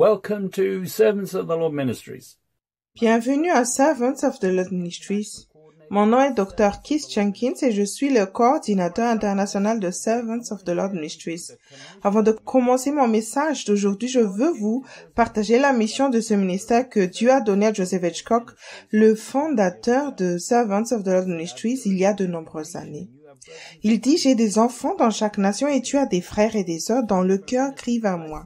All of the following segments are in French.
Welcome to Servants of the Lord Ministries. Bienvenue à Servants of the Lord Ministries. Mon nom est Dr. Keith Jenkins et je suis le coordinateur international de Servants of the Lord Ministries. Avant de commencer mon message d'aujourd'hui, je veux vous partager la mission de ce ministère que Dieu a donné à Joseph Hitchcock, le fondateur de Servants of the Lord Ministries, il y a de nombreuses années. Il dit, j'ai des enfants dans chaque nation et tu as des frères et des sœurs dont le cœur crie vers moi.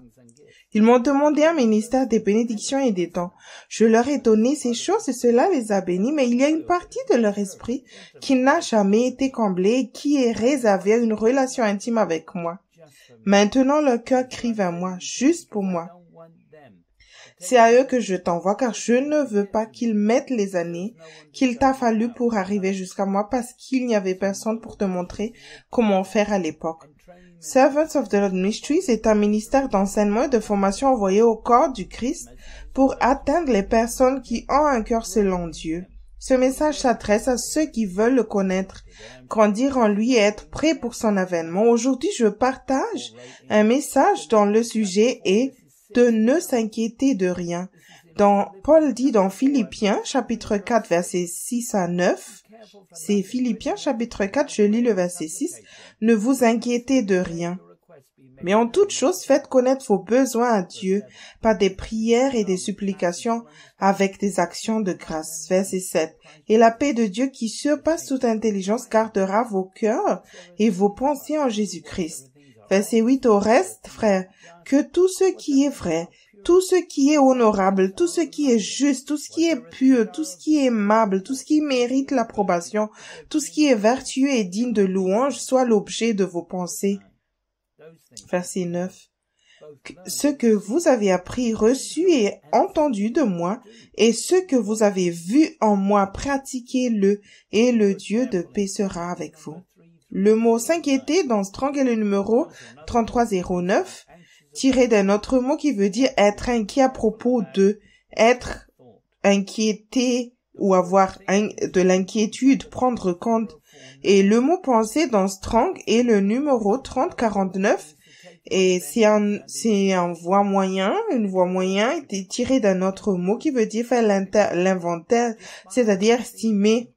Ils m'ont demandé un ministère des bénédictions et des dons. Je leur ai donné ces choses et cela les a bénis, mais il y a une partie de leur esprit qui n'a jamais été comblée et qui est réservée à une relation intime avec moi. Maintenant, leur cœur crie vers moi, juste pour moi. C'est à eux que je t'envoie car je ne veux pas qu'ils mettent les années qu'il t'a fallu pour arriver jusqu'à moi parce qu'il n'y avait personne pour te montrer comment faire à l'époque. Servants of the Lord Ministries est un ministère d'enseignement et de formation envoyé au corps du Christ pour atteindre les personnes qui ont un cœur selon Dieu. Ce message s'adresse à ceux qui veulent le connaître, grandir en lui et être prêts pour son avènement. Aujourd'hui, je partage un message dont le sujet est de ne s'inquiéter de rien. Paul dit dans Philippiens, chapitre 4, versets 6 à 9, c'est Philippiens, chapitre 4, je lis le verset 6, « Ne vous inquiétez de rien, mais en toute chose faites connaître vos besoins à Dieu par des prières et des supplications avec des actions de grâce. » Verset 7, « Et la paix de Dieu qui surpasse toute intelligence gardera vos cœurs et vos pensées en Jésus-Christ. » Verset 8, « Au reste, frères, que tout ce qui est vrai, tout ce qui est honorable, tout ce qui est juste, tout ce qui est pur, tout ce qui est aimable, tout ce qui mérite l'approbation, tout ce qui est vertueux et digne de louange soit l'objet de vos pensées. » Verset 9. « Ce que vous avez appris, reçu et entendu de moi, et ce que vous avez vu en moi, pratiquez-le, et le Dieu de paix sera avec vous. » Le mot « s'inquiéter » dans Strong est le numéro 3309, tiré d'un autre mot qui veut dire être inquiet à propos de, être inquiété ou avoir de l'inquiétude, prendre compte. Et le mot penser dans Strong est le numéro 3049 et c'est un voix moyen, une voix moyen est tirée d'un autre mot qui veut dire faire l'inventaire, c'est-à-dire estimer,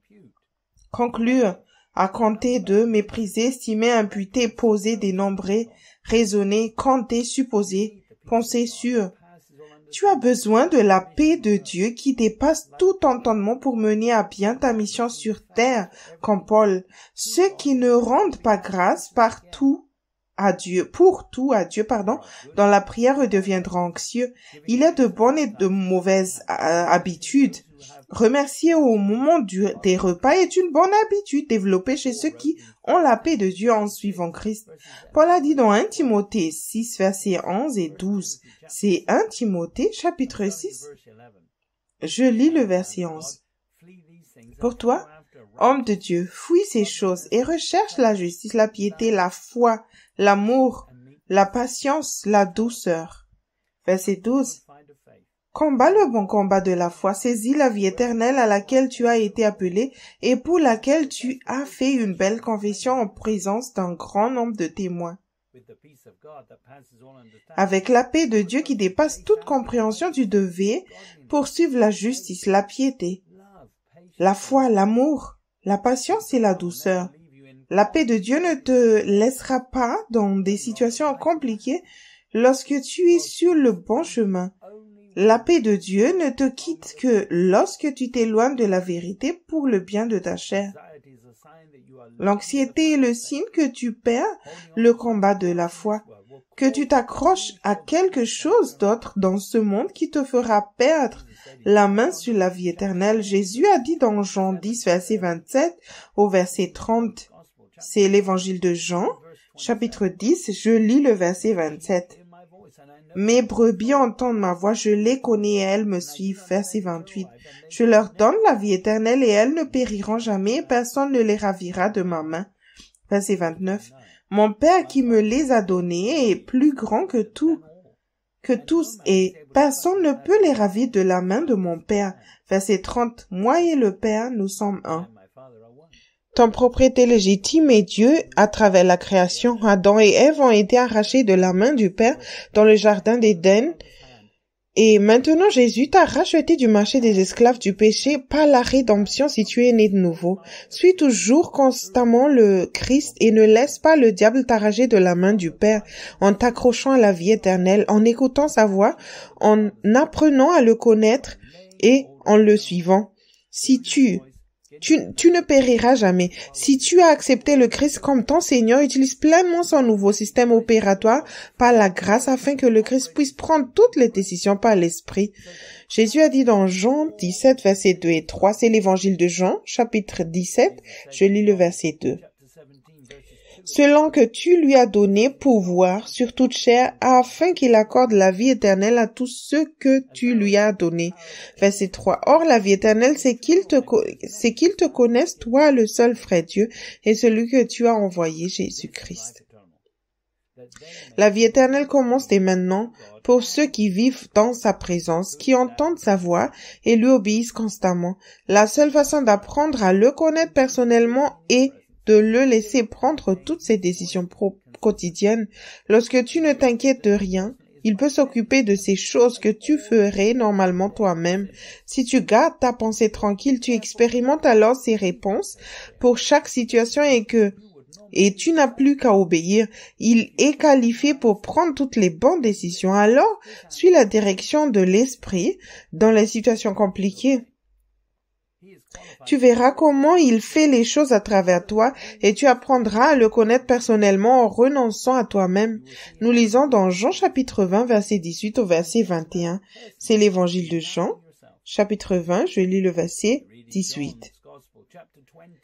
conclure, à compter de, mépriser, estimer, imputer, poser, dénombrer, raisonner, compter, supposer, penser sur. Tu as besoin de la paix de Dieu qui dépasse tout entendement pour mener à bien ta mission sur terre, comme Paul. Ceux qui ne rendent pas grâce pour tout à Dieu, dans la prière deviendront anxieux. Il y a de bonnes et de mauvaises habitudes. Remercier au moment des repas est une bonne habitude développée chez ceux qui ont la paix de Dieu en suivant Christ. Paul a dit dans 1 Timothée 6, versets 11 et 12. C'est 1 Timothée, chapitre 6. Je lis le verset 11. Pour toi, homme de Dieu, fuis ces choses et recherche la justice, la piété, la foi, l'amour, la patience, la douceur. Verset 12. Combat le bon combat de la foi, saisis la vie éternelle à laquelle tu as été appelé et pour laquelle tu as fait une belle confession en présence d'un grand nombre de témoins. Avec la paix de Dieu qui dépasse toute compréhension, tu devais poursuivre la justice, la piété, la foi, l'amour, la patience et la douceur. La paix de Dieu ne te laissera pas dans des situations compliquées lorsque tu es sur le bon chemin. La paix de Dieu ne te quitte que lorsque tu t'éloignes de la vérité pour le bien de ta chair. L'anxiété est le signe que tu perds le combat de la foi, que tu t'accroches à quelque chose d'autre dans ce monde qui te fera perdre la main sur la vie éternelle. Jésus a dit dans Jean 10, verset 27 au verset 30. C'est l'évangile de Jean, chapitre 10, je lis le verset 27. Mes brebis entendent ma voix, je les connais et elles me suivent. Verset 28. Je leur donne la vie éternelle et elles ne périront jamais et personne ne les ravira de ma main. Verset 29. Mon Père qui me les a donnés est plus grand que tous et personne ne peut les ravir de la main de mon Père. Verset 30. Moi et le Père, nous sommes un. Ton propriété légitime est Dieu à travers la création. Adam et Ève ont été arrachés de la main du Père dans le jardin d'Éden Et maintenant, Jésus t'a racheté du marché des esclaves du péché par la rédemption si tu es né de nouveau. Suis toujours constamment le Christ et ne laisse pas le diable t'arracher de la main du Père en t'accrochant à la vie éternelle, en écoutant sa voix, en apprenant à le connaître et en le suivant. Si tu ne périras jamais. Si tu as accepté le Christ comme ton Seigneur, utilise pleinement son nouveau système opératoire par la grâce afin que le Christ puisse prendre toutes les décisions par l'Esprit. Jésus a dit dans Jean 17, versets 2 et 3, c'est l'évangile de Jean, chapitre 17, je lis le verset 2. Selon que tu lui as donné pouvoir sur toute chair, afin qu'il accorde la vie éternelle à tous ceux que tu lui as donnés. Verset 3. Or, la vie éternelle, c'est qu'ils te connaissent, toi, le seul vrai Dieu, et celui que tu as envoyé, Jésus-Christ. La vie éternelle commence dès maintenant pour ceux qui vivent dans sa présence, qui entendent sa voix et lui obéissent constamment. La seule façon d'apprendre à le connaître personnellement est de le laisser prendre toutes ses décisions quotidiennes. Lorsque tu ne t'inquiètes de rien, il peut s'occuper de ces choses que tu ferais normalement toi-même. Si tu gardes ta pensée tranquille, tu expérimentes alors ses réponses pour chaque situation et tu n'as plus qu'à obéir. Il est qualifié pour prendre toutes les bonnes décisions. Alors, suis la direction de l'esprit dans les situations compliquées. Tu verras comment il fait les choses à travers toi et tu apprendras à le connaître personnellement en renonçant à toi-même. Nous lisons dans Jean chapitre 20, verset 18 au verset 21. C'est l'évangile de Jean, chapitre 20, je lis le verset 18.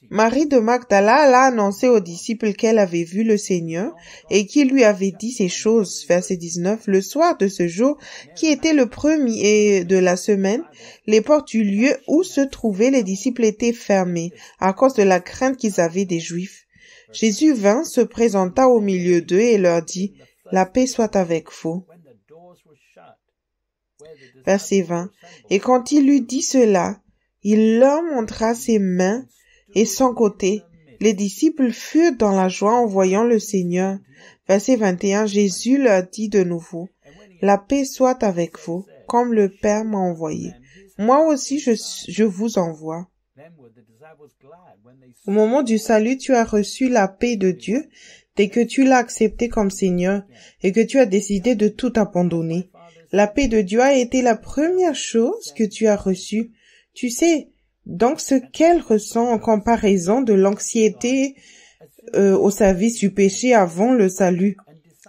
Marie de Magdala l'a annoncé aux disciples qu'elle avait vu le Seigneur et qu'il lui avait dit ces choses. Verset 19. Le soir de ce jour, qui était le premier de la semaine, les portes du lieu où se trouvaient les disciples étaient fermées à cause de la crainte qu'ils avaient des Juifs. Jésus vint, se présenta au milieu d'eux et leur dit, « La paix soit avec vous. » Verset 20. Et quand il eut dit cela, il leur montra ses mains et son côté. Les disciples furent dans la joie en voyant le Seigneur. Verset 21, Jésus leur dit de nouveau, « La paix soit avec vous, comme le Père m'a envoyé. Moi aussi je vous envoie. » Au moment du salut, tu as reçu la paix de Dieu dès que tu l'as accepté comme Seigneur et que tu as décidé de tout abandonner. La paix de Dieu a été la première chose que tu as reçue. Tu sais donc ce qu'elle ressent en comparaison de l'anxiété au service du péché avant le salut.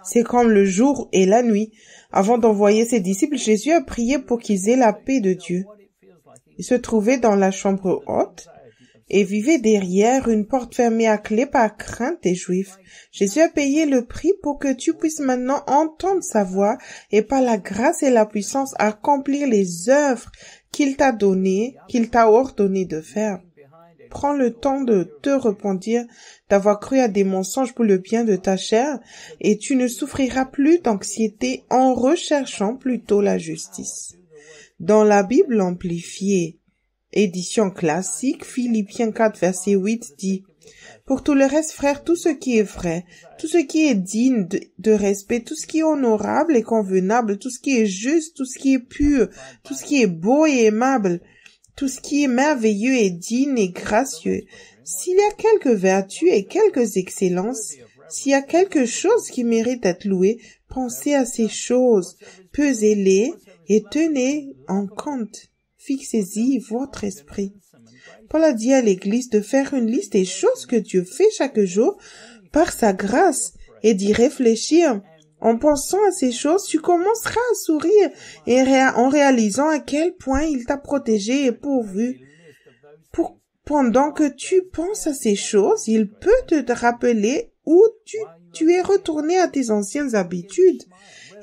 C'est comme le jour et la nuit. Avant d'envoyer ses disciples, Jésus a prié pour qu'ils aient la paix de Dieu. Il se trouvait dans la chambre haute et vivait derrière une porte fermée à clé par crainte des Juifs. Jésus a payé le prix pour que tu puisses maintenant entendre sa voix et par la grâce et la puissance accomplir les œuvres qu'il t'a ordonné de faire. Prends le temps de te repentir d'avoir cru à des mensonges pour le bien de ta chair et tu ne souffriras plus d'anxiété en recherchant plutôt la justice. Dans la Bible amplifiée, édition classique, Philippiens 4, verset 8 dit « Pour tout le reste, frères, tout ce qui est vrai, tout ce qui est digne de respect, tout ce qui est honorable et convenable, tout ce qui est juste, tout ce qui est pur, tout ce qui est beau et aimable, tout ce qui est merveilleux et digne et gracieux, s'il y a quelques vertus et quelques excellences, s'il y a quelque chose qui mérite d'être loué, pensez à ces choses, pesez-les et tenez en compte. Fixez-y votre esprit. » Paul a dit à l'Église de faire une liste des choses que Dieu fait chaque jour par sa grâce et d'y réfléchir. En pensant à ces choses, tu commenceras à sourire et en réalisant à quel point il t'a protégé et pourvu. Pendant que tu penses à ces choses, il peut te rappeler où tu es retourné à tes anciennes habitudes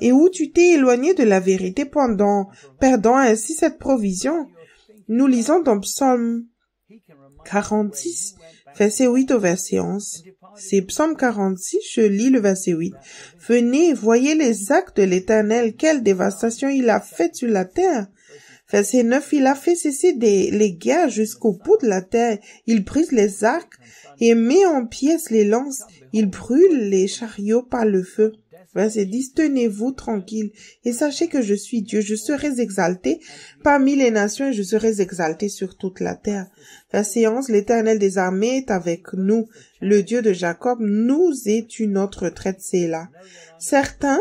et où tu t'es éloigné de la vérité perdant ainsi cette provision. Nous lisons dans Psaume 46, verset 8 au verset 11. C'est Psaume 46, je lis le verset 8. « Venez, voyez les actes de l'Éternel, quelle dévastation il a faite sur la terre. » Verset 9, « Il a fait cesser les guerres jusqu'au bout de la terre. Il brise les arcs et met en pièces les lances. Il brûle les chariots par le feu. » Verset 10, tenez-vous tranquille et sachez que je suis Dieu. Je serai exalté parmi les nations et je serai exalté sur toute la terre. Verset 11, l'Éternel des armées est avec nous. Le Dieu de Jacob nous est une autre retraite, c'est là. Certains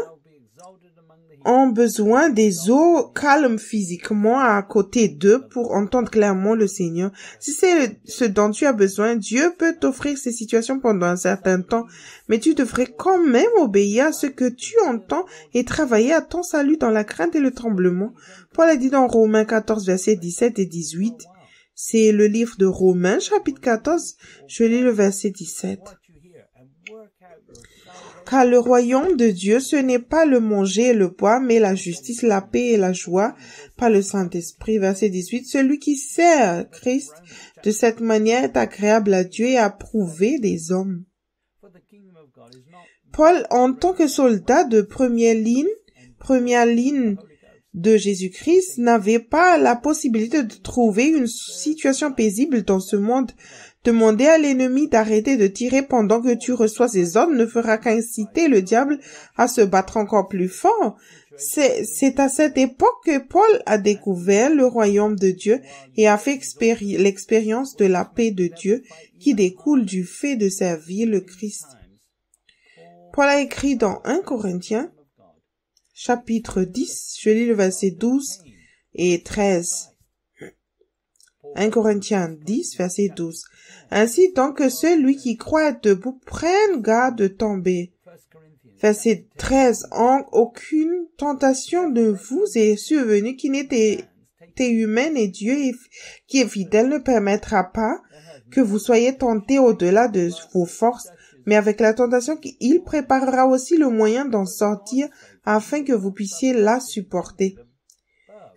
ont besoin des eaux calmes physiquement à côté d'eux pour entendre clairement le Seigneur. Si c'est ce dont tu as besoin, Dieu peut t'offrir ces situations pendant un certain temps, mais tu devrais quand même obéir à ce que tu entends et travailler à ton salut dans la crainte et le tremblement. Paul a dit dans Romains 14, versets 17 et 18. C'est le livre de Romains, chapitre 14. Je lis le verset 17. Car le royaume de Dieu, ce n'est pas le manger et le boire, mais la justice, la paix et la joie par le Saint-Esprit. Verset 18. Celui qui sert Christ de cette manière est agréable à Dieu et approuvé des hommes. Paul, en tant que soldat de première ligne de Jésus-Christ, n'avait pas la possibilité de trouver une situation paisible dans ce monde. Demander à l'ennemi d'arrêter de tirer pendant que tu reçois ses ordres ne fera qu'inciter le diable à se battre encore plus fort. C'est à cette époque que Paul a découvert le royaume de Dieu et a fait l'expérience de la paix de Dieu qui découle du fait de servir le Christ. Paul a écrit dans 1 Corinthiens, chapitre 10, je lis le verset 12 et 13. 1 Corinthiens 10, verset 12. Ainsi donc que celui qui croit être debout prenne garde de tomber. Verset 13. Aucune tentation de vous est survenue qui n'était humaine et Dieu qui est fidèle ne permettra pas que vous soyez tentés au-delà de vos forces, mais avec la tentation, il préparera aussi le moyen d'en sortir afin que vous puissiez la supporter.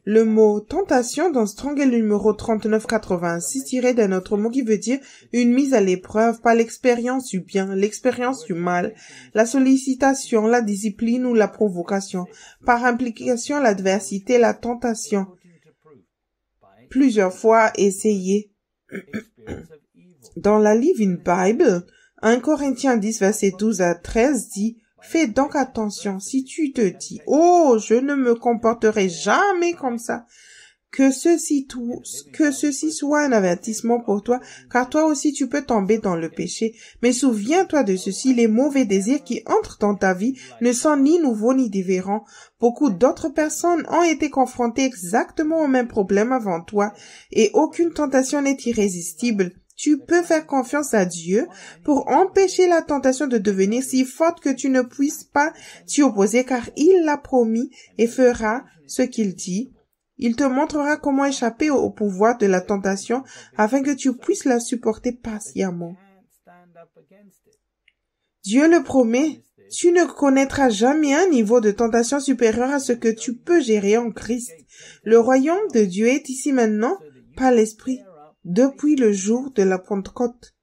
Le mot tentation dans Strong est le numéro 3986 tiré d'un autre mot qui veut dire une mise à l'épreuve par l'expérience du bien, l'expérience du mal, la sollicitation, la discipline ou la provocation, par implication l'adversité, la tentation. Plusieurs fois essayé. Dans la Living Bible, 1 Corinthiens 10 verset 12 à 13 dit fais donc attention, si tu te dis « Oh, je ne me comporterai jamais comme ça », que ceci soit un avertissement pour toi, car toi aussi tu peux tomber dans le péché. Mais souviens-toi de ceci, les mauvais désirs qui entrent dans ta vie ne sont ni nouveaux ni différents. Beaucoup d'autres personnes ont été confrontées exactement au même problème avant toi, et aucune tentation n'est irrésistible. Tu peux faire confiance à Dieu pour empêcher la tentation de devenir si forte que tu ne puisses pas t'y opposer, car il l'a promis et fera ce qu'il dit. Il te montrera comment échapper au pouvoir de la tentation afin que tu puisses la supporter patiemment. Dieu le promet, tu ne connaîtras jamais un niveau de tentation supérieur à ce que tu peux gérer en Christ. Le royaume de Dieu est ici maintenant par l'Esprit. Depuis le jour de la Pentecôte.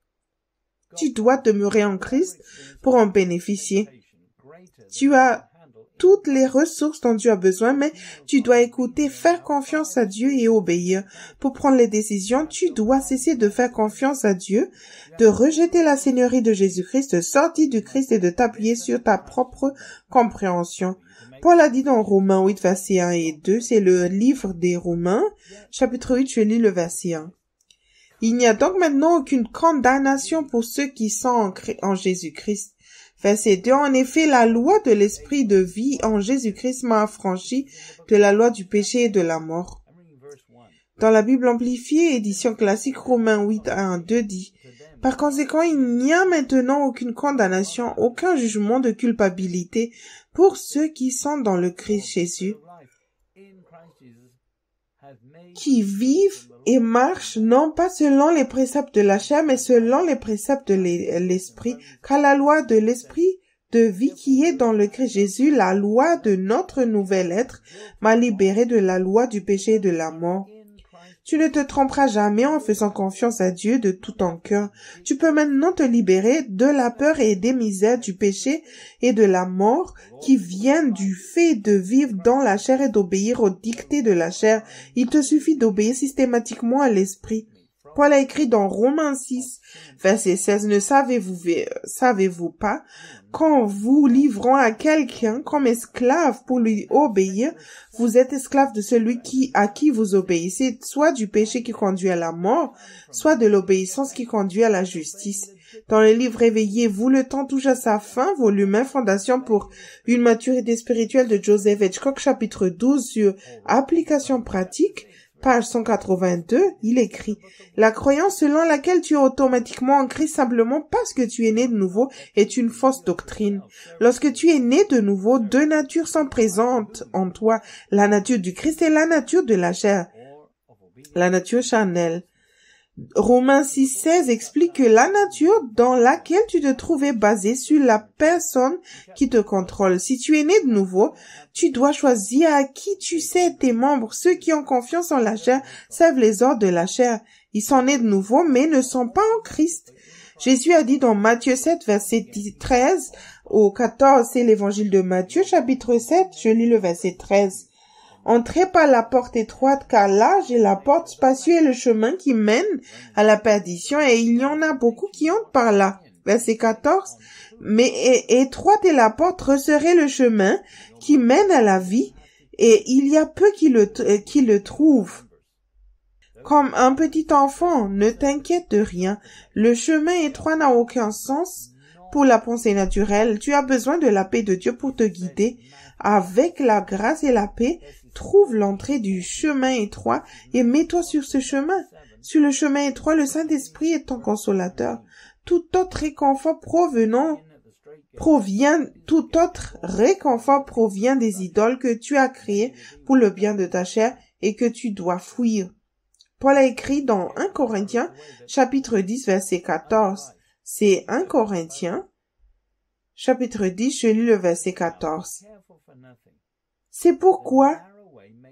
Tu dois demeurer en Christ pour en bénéficier. Tu as toutes les ressources dont tu as besoin, mais tu dois écouter, faire confiance à Dieu et obéir. Pour prendre les décisions, tu dois cesser de faire confiance à Dieu, de rejeter la seigneurie de Jésus-Christ, de sortir du Christ et de t'appuyer sur ta propre compréhension. Paul a dit dans Romains 8, versets 1 et 2, c'est le livre des Romains, chapitre 8, je lis le verset 1. Il n'y a donc maintenant aucune condamnation pour ceux qui sont en Jésus-Christ. Verset 2. En effet, la loi de l'esprit de vie en Jésus-Christ m'a affranchi de la loi du péché et de la mort. Dans la Bible amplifiée, édition classique, Romains 8, 1, 2 dit « Par conséquent, il n'y a maintenant aucune condamnation, aucun jugement de culpabilité pour ceux qui sont dans le Christ Jésus, qui vivent et marchent non pas selon les préceptes de la chair, mais selon les préceptes de l'esprit, car la loi de l'esprit de vie qui est dans le Christ Jésus, la loi de notre nouvel être, m'a libéré de la loi du péché et de la mort. Tu ne te tromperas jamais en faisant confiance à Dieu de tout ton cœur. Tu peux maintenant te libérer de la peur et des misères du péché et de la mort qui viennent du fait de vivre dans la chair et d'obéir aux dictées de la chair. Il te suffit d'obéir systématiquement à l'esprit. Paul a écrit dans Romains 6, verset 16, « Ne savez-vous pas qu'en vous livrant à quelqu'un comme esclave pour lui obéir, vous êtes esclave de celui à qui vous obéissez, soit du péché qui conduit à la mort, soit de l'obéissance qui conduit à la justice. » Dans le livre Réveillez-vous, le temps touche à sa fin, volume 1, Fondation pour une maturité spirituelle de Joseph Hitchcock, chapitre 12 sur application pratique, page 182, il écrit « La croyance selon laquelle tu es automatiquement en Christ simplement parce que tu es né de nouveau est une fausse doctrine. Lorsque tu es né de nouveau, deux natures sont présentes en toi, la nature du Christ et la nature de la chair, la nature charnelle. » Romains 6,16 explique que la nature dans laquelle tu te trouves est basée sur la personne qui te contrôle. Si tu es né de nouveau, tu dois choisir à qui tu cèdes tes membres. Ceux qui ont confiance en la chair servent les ordres de la chair. Ils sont nés de nouveau, mais ne sont pas en Christ. Jésus a dit dans Matthieu 7, verset 13 au 14, c'est l'évangile de Matthieu, chapitre 7, je lis le verset 13. Entrez par la porte étroite, car large est la porte, spacieux est le chemin qui mène à la perdition, et il y en a beaucoup qui entrent par là. Verset 14. Mais étroite est la porte, resserrez le chemin qui mène à la vie, et il y a peu qui le trouvent. Comme un petit enfant, ne t'inquiète de rien. Le chemin étroit n'a aucun sens pour la pensée naturelle. Tu as besoin de la paix de Dieu pour te guider. Avec la grâce et la paix, trouve l'entrée du chemin étroit et mets-toi sur ce chemin. Sur le chemin étroit, le Saint-Esprit est ton consolateur. Tout autre réconfort provient des idoles que tu as créées pour le bien de ta chair et que tu dois fuir. Paul a écrit dans 1 Corinthiens, chapitre 10, verset 14. C'est 1 Corinthiens, chapitre 10, je lis le verset 14. C'est pourquoi,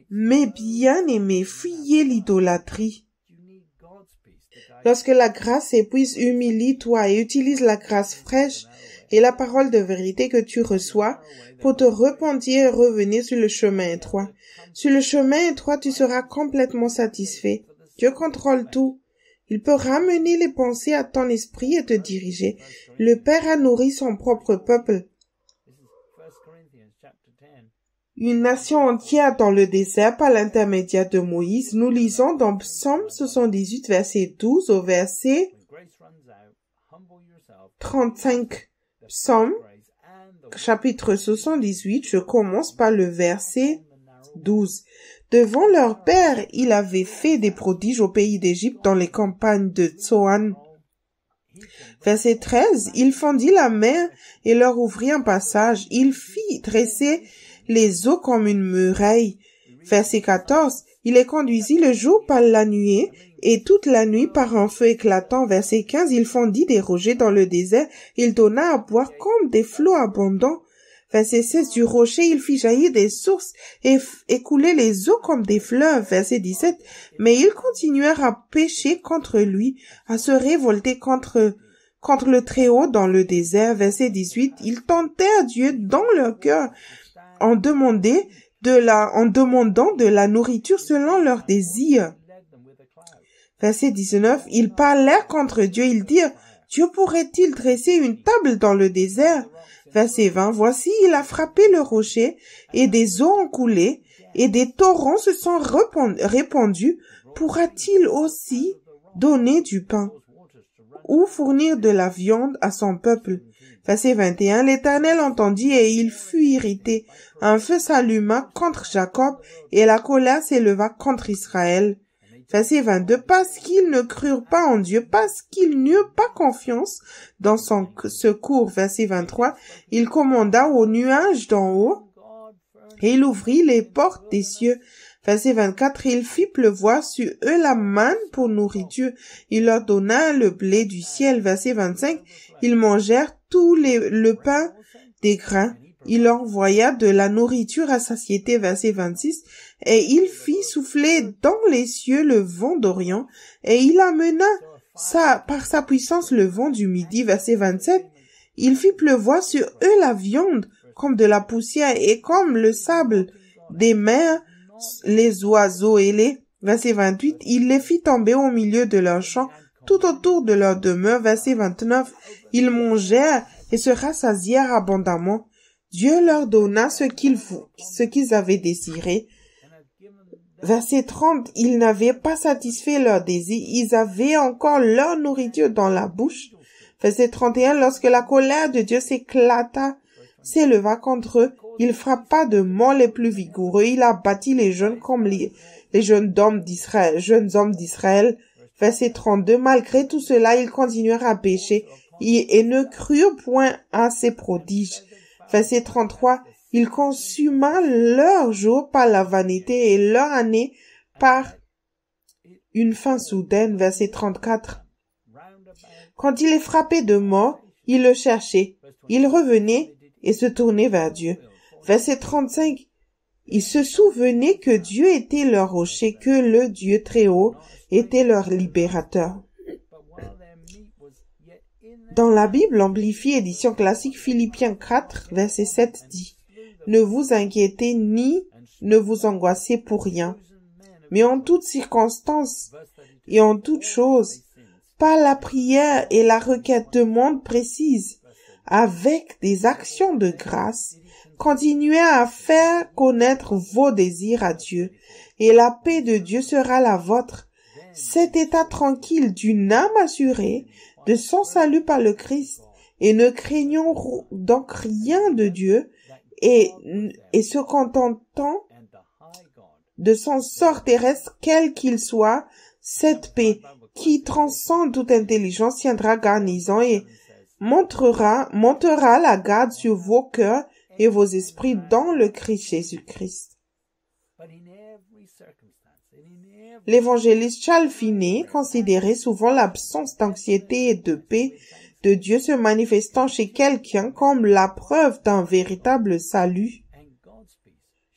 mes bien-aimés, fuyez l'idolâtrie. Lorsque la grâce s'épuise, humilie-toi et utilise la grâce fraîche et la parole de vérité que tu reçois pour te repentir et revenir sur le chemin étroit. Sur le chemin étroit, tu seras complètement satisfait. Dieu contrôle tout. Il peut ramener les pensées à ton esprit et te diriger. Le Père a nourri son propre peuple. Une nation entière dans le désert par l'intermédiaire de Moïse. Nous lisons dans Psaume 78, verset 12 au verset 35. Psaume, chapitre 78, je commence par le verset 12. Devant leur père, il avait fait des prodiges au pays d'Égypte dans les campagnes de Tsoan. Verset 13, il fendit la mer et leur ouvrit un passage. Il fit dresser les eaux comme une muraille. Verset 14, il les conduisit le jour par la nuée et toute la nuit par un feu éclatant. Verset 15, il fendit des rochers dans le désert. Il donna à boire comme des flots abondants. Verset 16, du rocher, il fit jaillir des sources et écouler les eaux comme des fleuves. Verset 17, mais ils continuèrent à pécher contre lui, à se révolter contre le Très-Haut dans le désert. Verset 18, ils tentèrent Dieu dans leur cœur en demandant de la nourriture selon leurs désirs. Verset 19, ils parlèrent contre Dieu, ils dirent, Dieu pourrait-il dresser une table dans le désert? Verset 20, voici, il a frappé le rocher, et des eaux ont coulé, et des torrents se sont répandus. Pourra-t-il aussi donner du pain, ou fournir de la viande à son peuple? Verset 21, l'Éternel entendit et il fut irrité. Un feu s'alluma contre Jacob, et la colère s'éleva contre Israël. Verset 22, parce qu'ils ne crurent pas en Dieu, parce qu'ils n'eurent pas confiance dans son secours. Verset 23, il commanda aux nuages d'en haut, et il ouvrit les portes des cieux. Verset 24, il fit pleuvoir sur eux la manne pour nourriture. Il leur donna le blé du ciel. Verset 25, ils mangèrent tout le pain des grains. Il envoya de la nourriture à satiété. Verset 26, et il fit souffler dans les cieux le vent d'Orient, et il amena par sa puissance le vent du midi. Verset 27, il fit pleuvoir sur eux la viande comme de la poussière et comme le sable des mers, les oiseaux ailés. Verset 28, il les fit tomber au milieu de leur champ, tout autour de leur demeure. Verset 29, ils mangèrent et se rassasièrent abondamment. Dieu leur donna ce qu'ils avaient désiré. Verset 30, ils n'avaient pas satisfait leur désir, ils avaient encore leur nourriture dans la bouche. Verset 31, lorsque la colère de Dieu s'éleva contre eux, il frappa de mort les plus vigoureux, il abattit les jeunes comme les jeunes hommes d'Israël. Verset 32, malgré tout cela, ils continuèrent à pécher et ne crurent point à ses prodiges. Verset 33, il consuma leurs jours par la vanité et leur année par une fin soudaine. Verset 34, quand il est frappé de mort, il le cherchait, il revenait et se tournait vers Dieu. Verset 35, ils se souvenaient que Dieu était leur rocher, que le Dieu très haut était leur libérateur. Dans la Bible amplifiée édition classique, Philippiens 4, verset 7 dit, « Ne vous inquiétez ni ne vous angoissez pour rien, mais en toutes circonstances et en toutes choses, par la prière et la requête de demande précise, avec des actions de grâce, continuez à faire connaître vos désirs à Dieu, et la paix de Dieu sera la vôtre. Cet état tranquille d'une âme assurée de son salut par le Christ, et ne craignons donc rien de Dieu, et se contentant de son sort terrestre, quel qu'il soit, cette paix qui transcende toute intelligence tiendra garnison et montera la garde sur vos cœurs et vos esprits dans le Christ Jésus-Christ. L'évangéliste Charles Finney considérait souvent l'absence d'anxiété et de paix de Dieu se manifestant chez quelqu'un comme la preuve d'un véritable salut.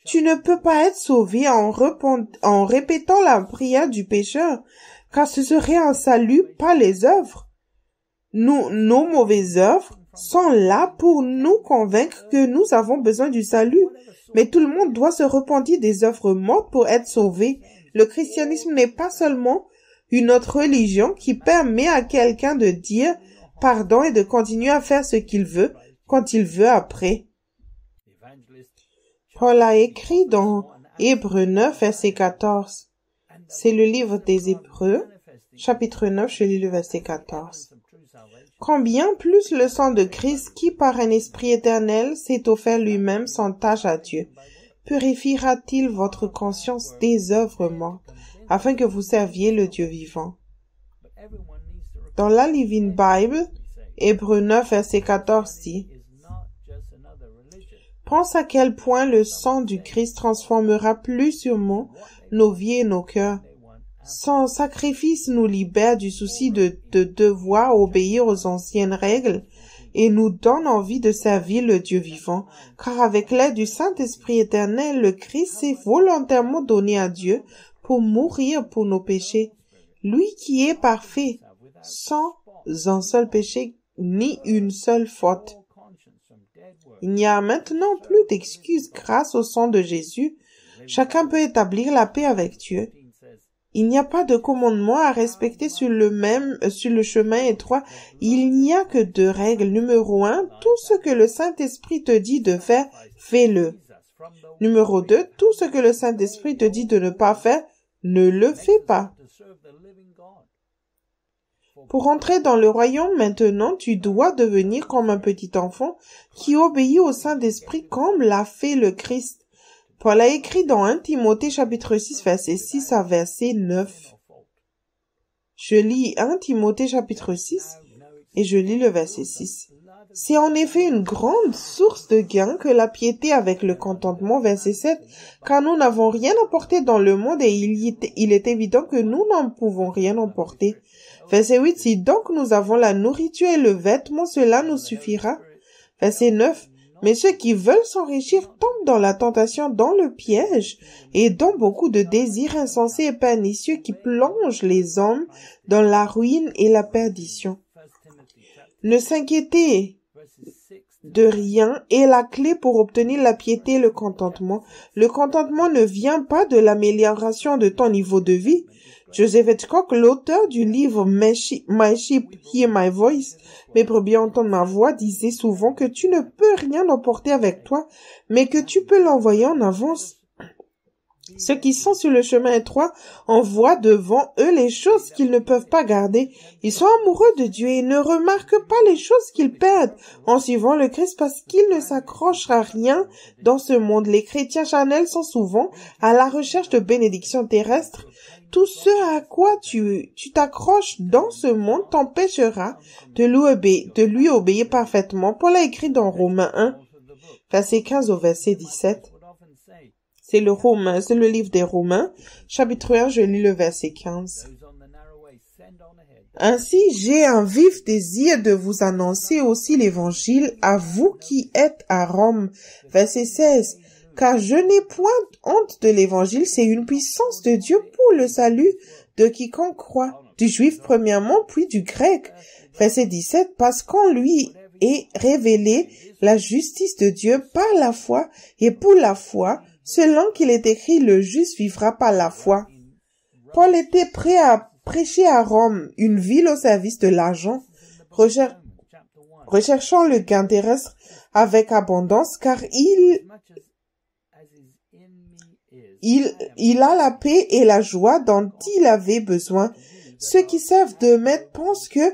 Tu ne peux pas être sauvé en répétant la prière du pécheur, car ce serait un salut par les œuvres. Nos mauvaises œuvres sont là pour nous convaincre que nous avons besoin du salut. Mais tout le monde doit se repentir des œuvres mortes pour être sauvé. Le christianisme n'est pas seulement une autre religion qui permet à quelqu'un de dire pardon et de continuer à faire ce qu'il veut quand il veut après. Paul a écrit dans Hébreux 9, verset 14. C'est le livre des Hébreux, chapitre 9, je lis le verset 14. Combien plus le sang de Christ, qui par un esprit éternel s'est offert lui-même sans tache à Dieu, purifiera-t-il votre conscience des œuvres mortes, afin que vous serviez le Dieu vivant? Dans la Living Bible, Hébreux 9, verset 14 dit, « Pense à quel point le sang du Christ transformera plus sûrement nos vies et nos cœurs. Son sacrifice nous libère du souci de devoir obéir aux anciennes règles et nous donne envie de servir le Dieu vivant, car avec l'aide du Saint-Esprit éternel, le Christ s'est volontairement donné à Dieu pour mourir pour nos péchés. Lui qui est parfait, sans un seul péché ni une seule faute. Il n'y a maintenant plus d'excuses grâce au sang de Jésus. Chacun peut établir la paix avec Dieu. Il n'y a pas de commandement à respecter sur le chemin étroit. Il n'y a que 2 règles. Numéro 1, tout ce que le Saint-Esprit te dit de faire, fais-le. Numéro 2, tout ce que le Saint-Esprit te dit de ne pas faire, ne le fais pas. Pour entrer dans le royaume maintenant, tu dois devenir comme un petit enfant qui obéit au Saint-Esprit comme l'a fait le Christ. Paul a écrit dans 1 Timothée chapitre 6 verset 6 à verset 9. Je lis 1 Timothée chapitre 6 et je lis le verset 6. C'est en effet une grande source de gain que la piété avec le contentement, verset 7, car nous n'avons rien apporté dans le monde et il est évident que nous n'en pouvons rien emporter. Verset 8, si donc nous avons la nourriture et le vêtement, cela nous suffira. Verset 9, mais ceux qui veulent s'enrichir tombent dans la tentation, dans le piège, et dans beaucoup de désirs insensés et pernicieux qui plongent les hommes dans la ruine et la perdition. Ne s'inquiéter de rien est la clé pour obtenir la piété et le contentement. Le contentement ne vient pas de l'amélioration de ton niveau de vie. Joseph Hitchcock, l'auteur du livre My Sheep Hear My Voice, mes brebis entendent ma voix, disait souvent que tu ne peux rien emporter avec toi, mais que tu peux l'envoyer en avance. Ceux qui sont sur le chemin étroit envoient devant eux les choses qu'ils ne peuvent pas garder. Ils sont amoureux de Dieu et ne remarquent pas les choses qu'ils perdent en suivant le Christ parce qu'ils ne s'accrochent à rien dans ce monde. Les chrétiens charnels sont souvent à la recherche de bénédictions terrestres. Tout ce à quoi tu t'accroches dans ce monde t'empêchera de lui obéir parfaitement. Paul a écrit dans Romains 1, verset 15 au verset 17. C'est le livre des Romains, chapitre 1, je lis le verset 15. Ainsi, j'ai un vif désir de vous annoncer aussi l'évangile à vous qui êtes à Rome. Verset 16. Car je n'ai point honte de l'évangile, c'est une puissance de Dieu pour le salut de quiconque croit, du juif premièrement, puis du grec. Verset 17. Parce qu'en lui est révélée la justice de Dieu par la foi, et pour la foi, selon qu'il est écrit, le juste vivra par la foi. Paul était prêt à prêcher à Rome, une ville au service de l'argent, recherchant le gain terrestre avec abondance, car il a la paix et la joie dont il avait besoin. Ceux qui servent de maître pensent que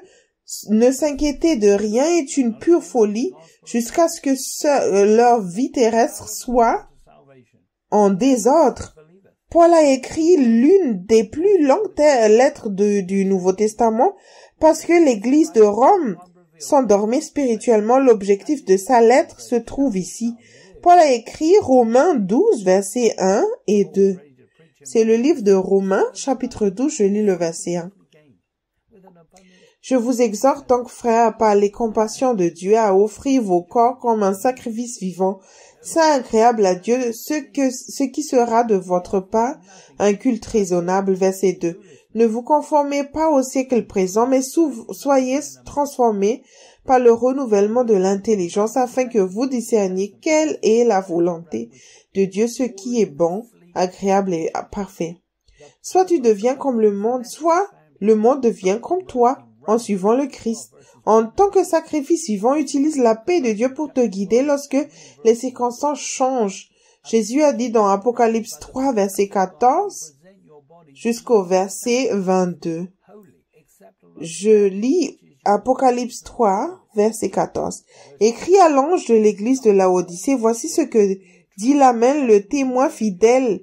ne s'inquiéter de rien est une pure folie jusqu'à ce que leur vie terrestre soit en désordre. Paul a écrit l'une des plus longues lettres du Nouveau Testament parce que l'Église de Rome s'endormait spirituellement. L'objectif de sa lettre se trouve ici. Paul a écrit Romains 12, versets 1 et 2. C'est le livre de Romains, chapitre 12, je lis le verset 1. Je vous exhorte donc, frères, par les compassions de Dieu, à offrir vos corps comme un sacrifice vivant, saint, agréable à Dieu, ce qui sera de votre part un culte raisonnable. Verset 2. Ne vous conformez pas au siècle présent, mais soyez transformés par le renouvellement de l'intelligence, afin que vous discerniez quelle est la volonté de Dieu, ce qui est bon, agréable et parfait. Soit tu deviens comme le monde, soit le monde devient comme toi, en suivant le Christ. En tant que sacrifice vivant, utilise la paix de Dieu pour te guider lorsque les circonstances changent. Jésus a dit dans Apocalypse 3, verset 14 jusqu'au verset 22. Je lis Apocalypse 3, verset 14. Écrit à l'ange de l'église de Laodicée, voici ce que dit l'Amen, le témoin fidèle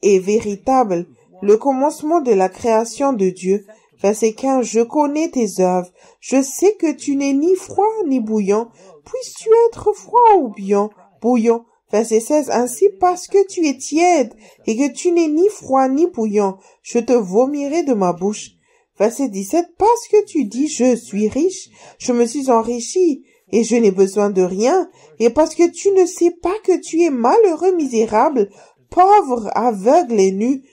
et véritable, le commencement de la création de Dieu. Verset 15, je connais tes œuvres. Je sais que tu n'es ni froid ni bouillant. Puisses-tu être froid ou bouillant? Verset 16, ainsi parce que tu es tiède et que tu n'es ni froid ni bouillant, je te vomirai de ma bouche. Verset 17, parce que tu dis, je suis riche, je me suis enrichi et je n'ai besoin de rien, et parce que tu ne sais pas que tu es malheureux, misérable, pauvre, aveugle et nu.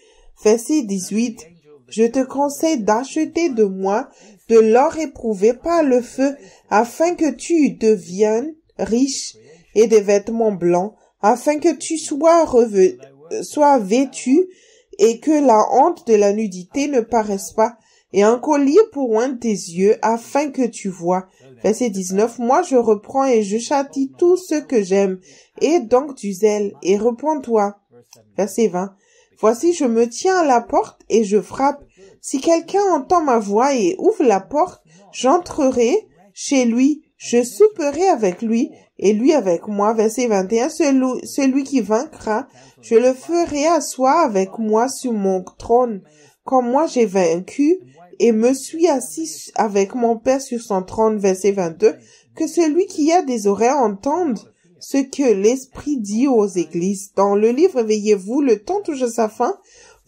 Verset 18, je te conseille d'acheter de moi de l'or éprouvé par le feu, afin que tu deviennes riche, et des vêtements blancs, afin que tu sois vêtu, et que la honte de la nudité ne paraisse pas, et un collier pour oindre tes yeux, afin que tu vois. Verset 19, moi je reprends et je châtie tous ceux que j'aime, et donc du zèle, et repens-toi. Verset 20, voici je me tiens à la porte et je frappe. Si quelqu'un entend ma voix et ouvre la porte, j'entrerai chez lui, je souperai avec lui, et lui avec moi. Verset 21, celui qui vaincra, je le ferai asseoir avec moi sur mon trône, comme moi j'ai vaincu, et me suis assis avec mon Père sur son trône. Verset 22, que celui qui a des oreilles entende ce que l'Esprit dit aux églises. Dans le livre Éveillez-vous, le temps touche à sa fin,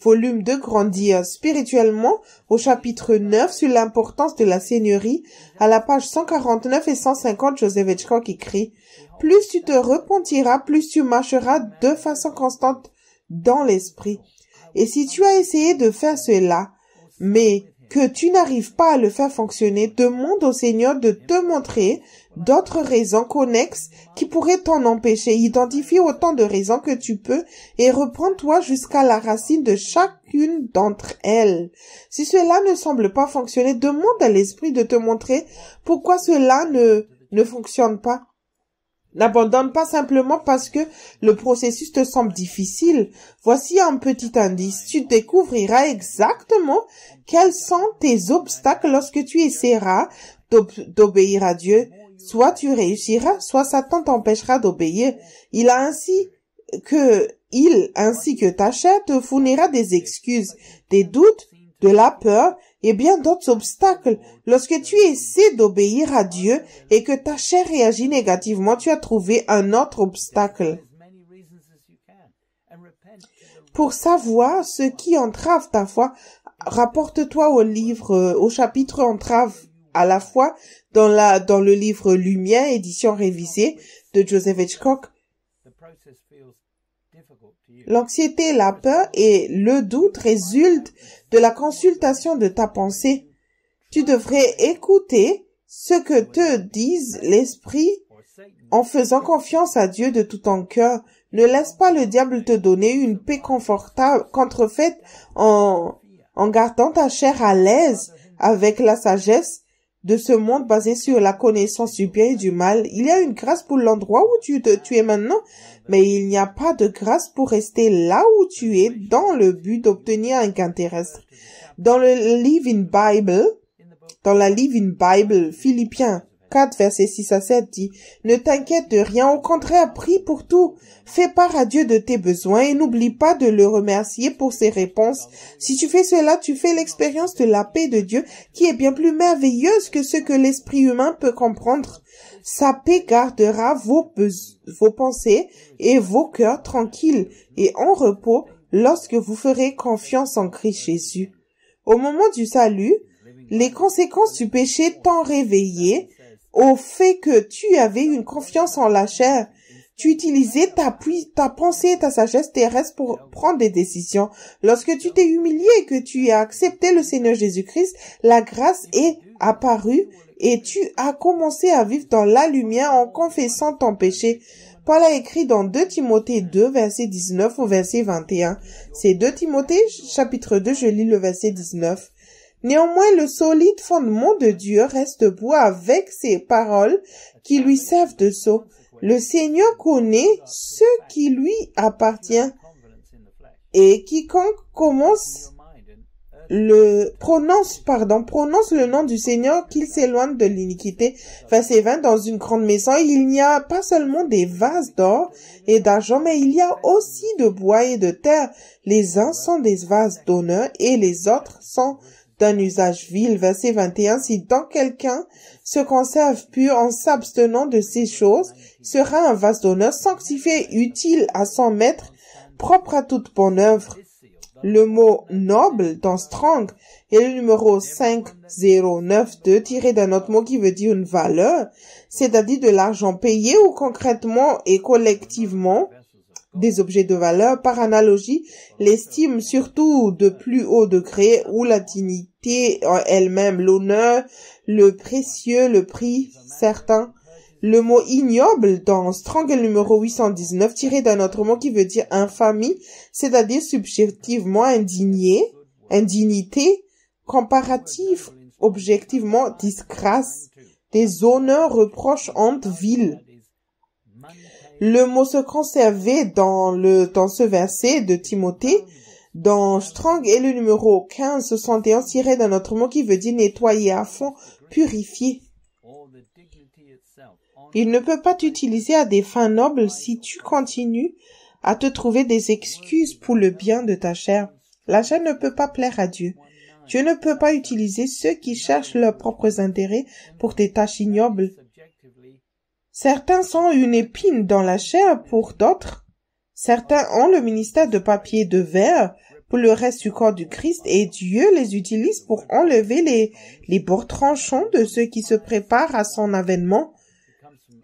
volume 2, Grandir spirituellement, au chapitre 9, sur l'importance de la seigneurie, à la page 149 et 150, Joseph Hitchcock écrit, plus tu te repentiras, plus tu marcheras de façon constante dans l'esprit. Et si tu as essayé de faire cela, mais que tu n'arrives pas à le faire fonctionner, demande au Seigneur de te montrer d'autres raisons connexes qui pourraient t'en empêcher. Identifie autant de raisons que tu peux et reprends-toi jusqu'à la racine de chacune d'entre elles. Si cela ne semble pas fonctionner, demande à l'Esprit de te montrer pourquoi cela ne fonctionne pas. N'abandonne pas simplement parce que le processus te semble difficile. Voici un petit indice. Tu découvriras exactement quels sont tes obstacles lorsque tu essaieras d'obéir à Dieu. Soit tu réussiras, soit Satan t'empêchera d'obéir. Il ainsi que ta chair te fournira des excuses, des doutes, de la peur et bien d'autres obstacles. Lorsque tu essaies d'obéir à Dieu et que ta chair réagit négativement, tu as trouvé un autre obstacle. Pour savoir ce qui entrave ta foi, rapporte-toi au chapitre entrave à la foi dans le livre Lumière, édition révisée de Joseph Hitchcock. L'anxiété, la peur et le doute résultent de la consultation de ta pensée. Tu devrais écouter ce que te dise l'esprit en faisant confiance à Dieu de tout ton cœur. Ne laisse pas le diable te donner une paix confortable, contrefaite en gardant ta chair à l'aise avec la sagesse de ce monde basé sur la connaissance du bien et du mal. Il y a une grâce pour l'endroit où tu es maintenant, mais il n'y a pas de grâce pour rester là où tu es dans le but d'obtenir un gain terrestre. Dans la Living Bible, Philippiens 4, versets 6 à 7 dit « Ne t'inquiète de rien, au contraire, prie pour tout. Fais part à Dieu de tes besoins et n'oublie pas de le remercier pour ses réponses. Si tu fais cela, tu fais l'expérience de la paix de Dieu qui est bien plus merveilleuse que ce que l'esprit humain peut comprendre. Sa paix gardera vos pensées et vos cœurs tranquilles et en repos lorsque vous ferez confiance en Christ Jésus. » Au moment du salut, les conséquences du péché t'ont réveillé au fait que tu avais une confiance en la chair. Tu utilisais ta pensée et ta sagesse terrestre pour prendre des décisions. Lorsque tu t'es humilié et que tu as accepté le Seigneur Jésus-Christ, la grâce est apparue et tu as commencé à vivre dans la lumière en confessant ton péché. Paul a écrit dans 2 Timothée 2, verset 19 au verset 21. C'est 2 Timothée, chapitre 2, je lis le verset 19. Néanmoins, le solide fondement de Dieu reste debout avec ses paroles qui lui servent de sceau. Le Seigneur connaît ce qui lui appartient et quiconque prononce le nom du Seigneur qu'il s'éloigne de l'iniquité. Verset 20, dans une grande maison, il n'y a pas seulement des vases d'or et d'argent, mais il y a aussi de bois et de terre. Les uns sont des vases d'honneur et les autres sont d'un usage vil. Verset 21, si donc quelqu'un se conserve pur en s'abstenant de ces choses, sera un vase d'honneur sanctifié, utile à son maître, propre à toute bonne œuvre. Le mot noble dans Strong est le numéro 5092 tiré d'un autre mot qui veut dire une valeur, c'est-à-dire de l'argent payé ou concrètement et collectivement des objets de valeur. Par analogie, l'estime surtout de plus haut degré ou la dignité elle-même, l'honneur, le précieux, le prix certain. Le mot ignoble dans Strong est le numéro 819 tiré d'un autre mot qui veut dire infamie, c'est-à-dire subjectivement indignité, comparative, objectivement disgrâce, déshonneur, reproche, honte, vil. Le mot se conservait dans ce verset de Timothée, dans Strong est le numéro 1561 tiré d'un autre mot qui veut dire nettoyer à fond, purifier. Il ne peut pas t'utiliser à des fins nobles si tu continues à te trouver des excuses pour le bien de ta chair. La chair ne peut pas plaire à Dieu. Dieu ne peut pas utiliser ceux qui cherchent leurs propres intérêts pour des tâches ignobles. Certains sont une épine dans la chair pour d'autres. Certains ont le ministère de papier et de verre pour le reste du corps du Christ et Dieu les utilise pour enlever les bords tranchants de ceux qui se préparent à son avènement.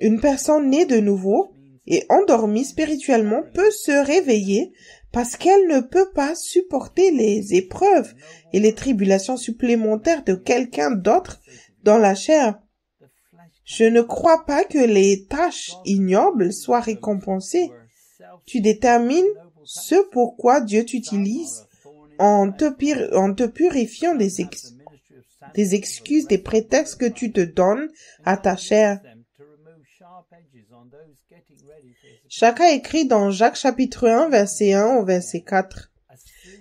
Une personne née de nouveau et endormie spirituellement peut se réveiller parce qu'elle ne peut pas supporter les épreuves et les tribulations supplémentaires de quelqu'un d'autre dans la chair. Je ne crois pas que les tâches ignobles soient récompensées. Tu détermines ce pourquoi Dieu t'utilise en te purifiant des excuses, des prétextes que tu te donnes à ta chair. Jacques a écrit dans Jacques chapitre 1, verset 1 au verset 4.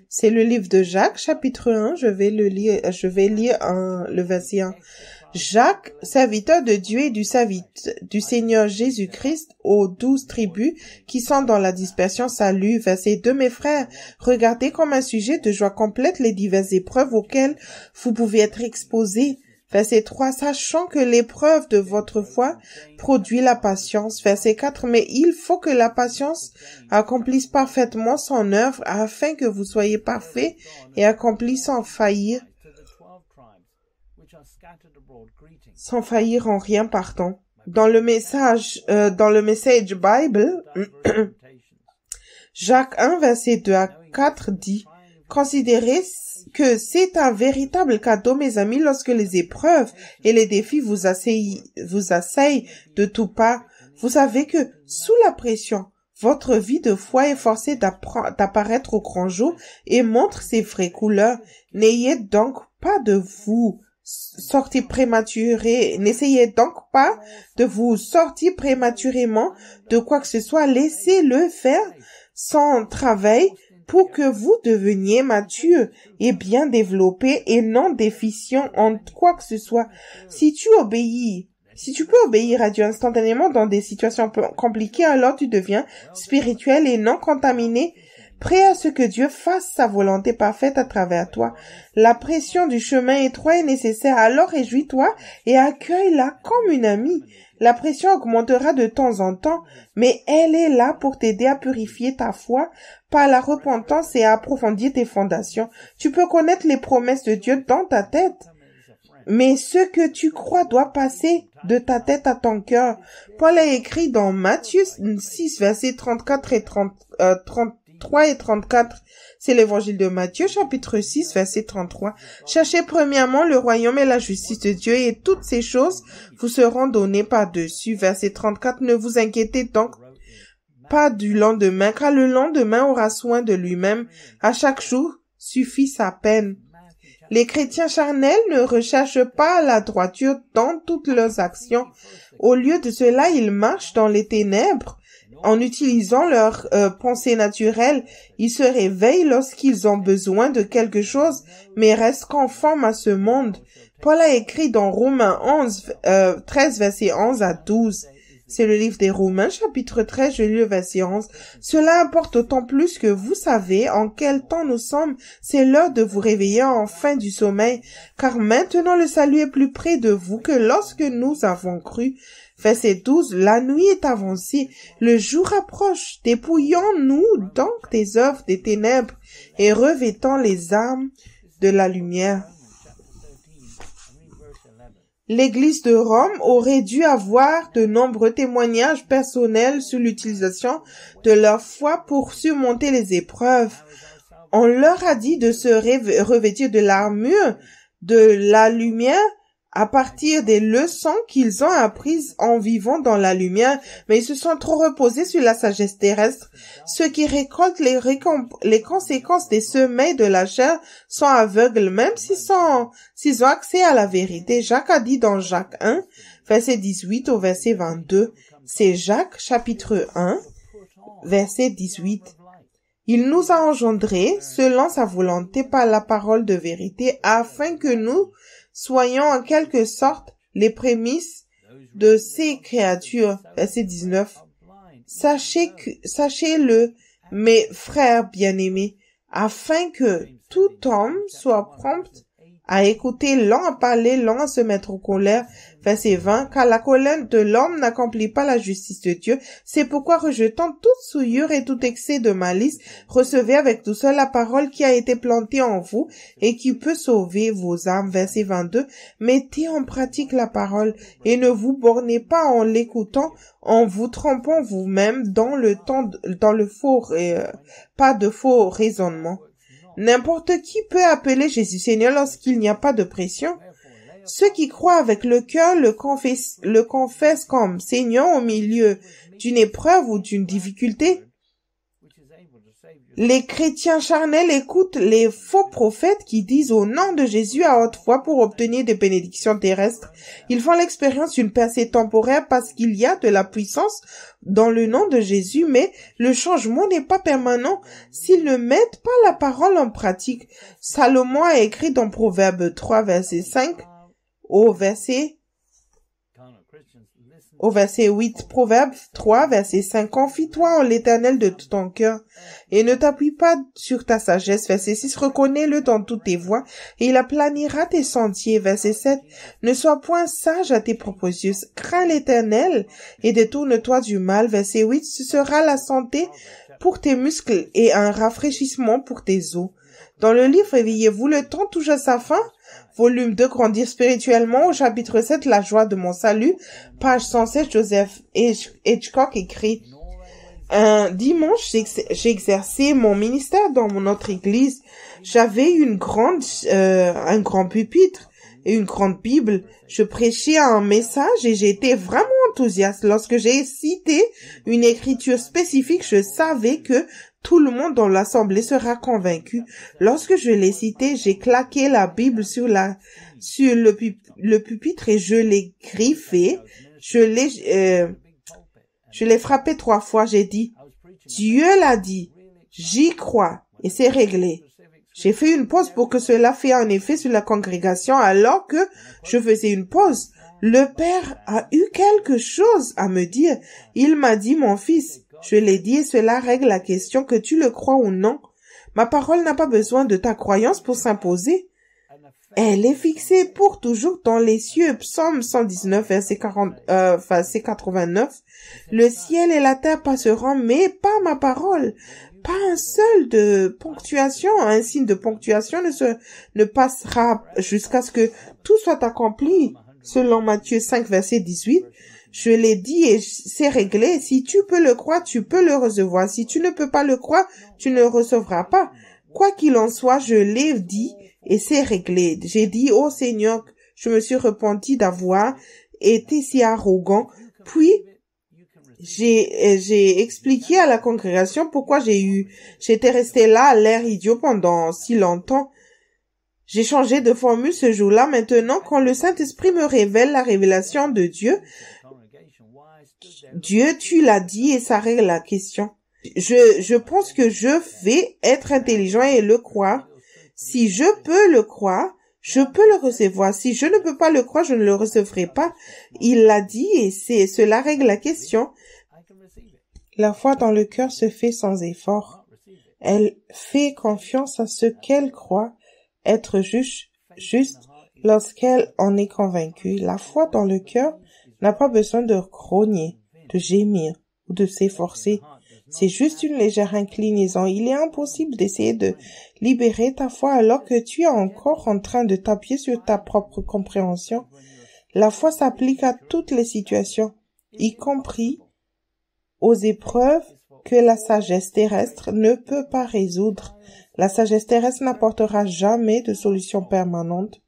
C'est le livre de Jacques chapitre 1, je vais lire le verset 1. Jacques, serviteur de Dieu et du Seigneur Jésus-Christ aux 12 tribus qui sont dans la dispersion, salut. Verset 2, mes frères, regardez comme un sujet de joie complète les diverses épreuves auxquelles vous pouvez être exposés. Verset 3, sachant que l'épreuve de votre foi produit la patience. Verset 4, mais il faut que la patience accomplisse parfaitement son œuvre afin que vous soyez parfaits et accomplis sans faillir en rien, pardon. Dans le Message Bible, Jacques 1, verset 2 à 4 dit, considérez que c'est un véritable cadeau, mes amis, lorsque les épreuves et les défis vous assaillent de tous parts. Vous savez que, sous la pression, votre vie de foi est forcée d'apparaître au grand jour et montre ses vraies couleurs. N'essayez donc pas de vous sortir prématurément de quoi que ce soit. Laissez-le faire sans travail pour que vous deveniez mature et bien développé et non déficient en quoi que ce soit. Si tu peux obéir à Dieu instantanément dans des situations compliquées, alors tu deviens spirituel et non contaminé, prêt à ce que Dieu fasse sa volonté parfaite à travers toi. La pression du chemin étroit est nécessaire, alors réjouis-toi et accueille-la comme une amie. La pression augmentera de temps en temps, mais elle est là pour t'aider à purifier ta foi par la repentance et à approfondir tes fondations. Tu peux connaître les promesses de Dieu dans ta tête, mais ce que tu crois doit passer de ta tête à ton cœur. Paul a écrit dans Matthieu 6, versets 34 et 33 et 34. C'est l'évangile de Matthieu, chapitre 6, verset 33. Cherchez premièrement le royaume et la justice de Dieu et toutes ces choses vous seront données par-dessus. Verset 34. Ne vous inquiétez donc pas du lendemain, car le lendemain aura soin de lui-même. À chaque jour suffit sa peine. Les chrétiens charnels ne recherchent pas la droiture dans toutes leurs actions. Au lieu de cela, ils marchent dans les ténèbres. En utilisant leurs pensées naturelles, ils se réveillent lorsqu'ils ont besoin de quelque chose, mais restent conformes à ce monde. Paul a écrit dans Romains 13, versets 11 à 12. C'est le livre des Romains, chapitre 13, je lis le verset 11. Cela importe d'autant plus que vous savez en quel temps nous sommes. C'est l'heure de vous réveiller enfin du sommeil, car maintenant le salut est plus près de vous que lorsque nous avons cru. Verset 12, la nuit est avancée, le jour approche. Dépouillons-nous donc des œuvres des ténèbres et revêtons les armes de la lumière. L'Église de Rome aurait dû avoir de nombreux témoignages personnels sur l'utilisation de leur foi pour surmonter les épreuves. On leur a dit de se revêtir de l'armure de la lumière à partir des leçons qu'ils ont apprises en vivant dans la lumière, mais ils se sont trop reposés sur la sagesse terrestre. Ceux qui récoltent les conséquences des semelles de la chair sont aveugles, même s'ils ont accès à la vérité. Jacques a dit dans Jacques 1, verset 18 au verset 22. C'est Jacques, chapitre 1, verset 18. Il nous a engendrés selon sa volonté par la parole de vérité, afin que nous soyons en quelque sorte les prémices de ces créatures. Verset 19. Sachez-le, mes frères bien-aimés, afin que tout homme soit prompt à écouter, lent à parler, lent à se mettre en colère, Verset 20, car la colère de l'homme n'accomplit pas la justice de Dieu. C'est pourquoi, rejetant toute souillure et tout excès de malice, recevez avec douceur la parole qui a été plantée en vous et qui peut sauver vos âmes. Verset 22, mettez en pratique la parole et ne vous bornez pas en l'écoutant, en vous trompant vous-même dans le faux, pas de faux raisonnement. N'importe qui peut appeler Jésus Seigneur lorsqu'il n'y a pas de pression. Ceux qui croient avec le cœur le confessent comme Seigneur au milieu d'une épreuve ou d'une difficulté. Les chrétiens charnels écoutent les faux prophètes qui disent au nom de Jésus à haute voix pour obtenir des bénédictions terrestres. Ils font l'expérience d'une percée temporaire parce qu'il y a de la puissance dans le nom de Jésus, mais le changement n'est pas permanent s'ils ne mettent pas la parole en pratique. Salomon a écrit dans Proverbe 3, verset 5, au verset 8, Proverbe 3, verset 5, confie-toi en l'Éternel de tout ton cœur et ne t'appuie pas sur ta sagesse. Verset 6, reconnais-le dans toutes tes voies et il aplanira tes sentiers. Verset 7, ne sois point sage à tes propres yeux, crains l'Éternel et détourne-toi du mal. Verset 8, ce sera la santé pour tes muscles et un rafraîchissement pour tes os. Dans le livre Réveillez-vous, le temps touche à sa fin. Volume 2, Grandir spirituellement, au chapitre 7, La joie de mon salut, page 116, Joseph Hitchcock écrit: un dimanche, j'ai exercé mon ministère dans notre église. J'avais un grand pupitre et une grande Bible. Je prêchais un message et j'étais vraiment enthousiaste. Lorsque j'ai cité une écriture spécifique, je savais que tout le monde dans l'assemblée sera convaincu. Lorsque je l'ai cité, j'ai claqué la Bible sur le pupitre et je l'ai griffé. Je l'ai frappé 3 fois. J'ai dit, Dieu l'a dit, j'y crois et c'est réglé. J'ai fait une pause pour que cela fasse un effet sur la congrégation. Alors que je faisais une pause, le Père a eu quelque chose à me dire. Il m'a dit, mon fils, je l'ai dit et cela règle la question que tu le crois ou non. Ma parole n'a pas besoin de ta croyance pour s'imposer. Elle est fixée pour toujours dans les cieux. Psaume 119, verset 89. Le ciel et la terre passeront, mais pas ma parole. Pas un seul de ponctuation, un signe de ponctuation ne passera jusqu'à ce que tout soit accompli. Selon Matthieu 5, verset 18. Je l'ai dit et c'est réglé. Si tu peux le croire, tu peux le recevoir. Si tu ne peux pas le croire, tu ne le recevras pas. Quoi qu'il en soit, je l'ai dit et c'est réglé. J'ai dit, oh Seigneur, je me suis repenti d'avoir été si arrogant. Puis, j'ai expliqué à la congrégation pourquoi j'étais resté là à l'air idiot pendant si longtemps. J'ai changé de formule ce jour-là. Maintenant, quand le Saint-Esprit me révèle la révélation de Dieu, tu l'as dit et ça règle la question. Je pense que je vais être intelligent et le croire. Si je peux le croire, je peux le recevoir. Si je ne peux pas le croire, je ne le recevrai pas. Il l'a dit et cela règle la question. La foi dans le cœur se fait sans effort. Elle fait confiance à ce qu'elle croit être juste lorsqu'elle en est convaincue. La foi dans le cœur n'a pas besoin de grogner, de gémir ou de s'efforcer. C'est juste une légère inclinaison. Il est impossible d'essayer de libérer ta foi alors que tu es encore en train de t'appuyer sur ta propre compréhension. La foi s'applique à toutes les situations, y compris aux épreuves que la sagesse terrestre ne peut pas résoudre. La sagesse terrestre n'apportera jamais de solution permanente.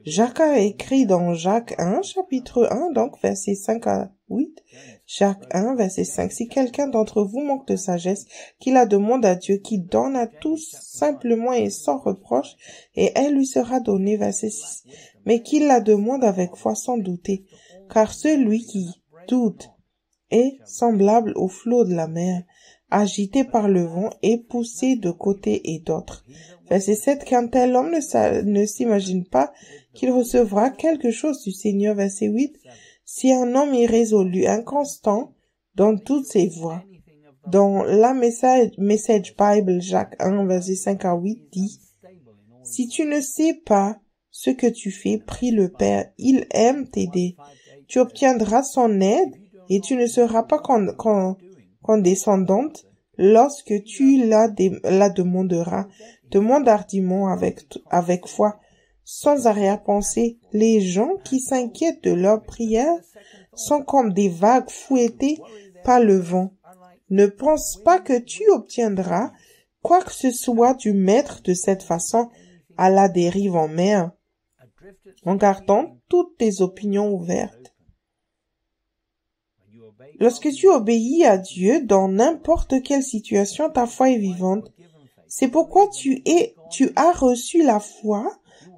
Jacques a écrit dans Jacques 1, chapitre 1, donc versets 5 à 8, Jacques 1, verset 5, si quelqu'un d'entre vous manque de sagesse, qu'il la demande à Dieu, qui donne à tous simplement et sans reproche, et elle lui sera donnée, verset 6, mais qu'il la demande avec foi sans douter, car celui qui doute est semblable au flot de la mer, agité par le vent et poussé de côté et d'autre. Verset 7, qu'un tel homme ne s'imagine pas qu'il recevra quelque chose du Seigneur. Verset 8, si un homme irrésolu, inconstant dans toutes ses voies. Dans la Message Bible, Jacques 1, verset 5 à 8 dit, si tu ne sais pas ce que tu fais, prie le Père. Il aime t'aider. Tu obtiendras son aide et tu ne seras pas condescendante lorsque tu la demanderas. Demande hardiment avec foi, sans arrière-pensée. Les gens qui s'inquiètent de leurs prières sont comme des vagues fouettées par le vent. Ne pense pas que tu obtiendras quoi que ce soit du maître de cette façon, à la dérive en mer, en gardant toutes tes opinions ouvertes. Lorsque tu obéis à Dieu dans n'importe quelle situation, ta foi est vivante. C'est pourquoi tu as reçu la foi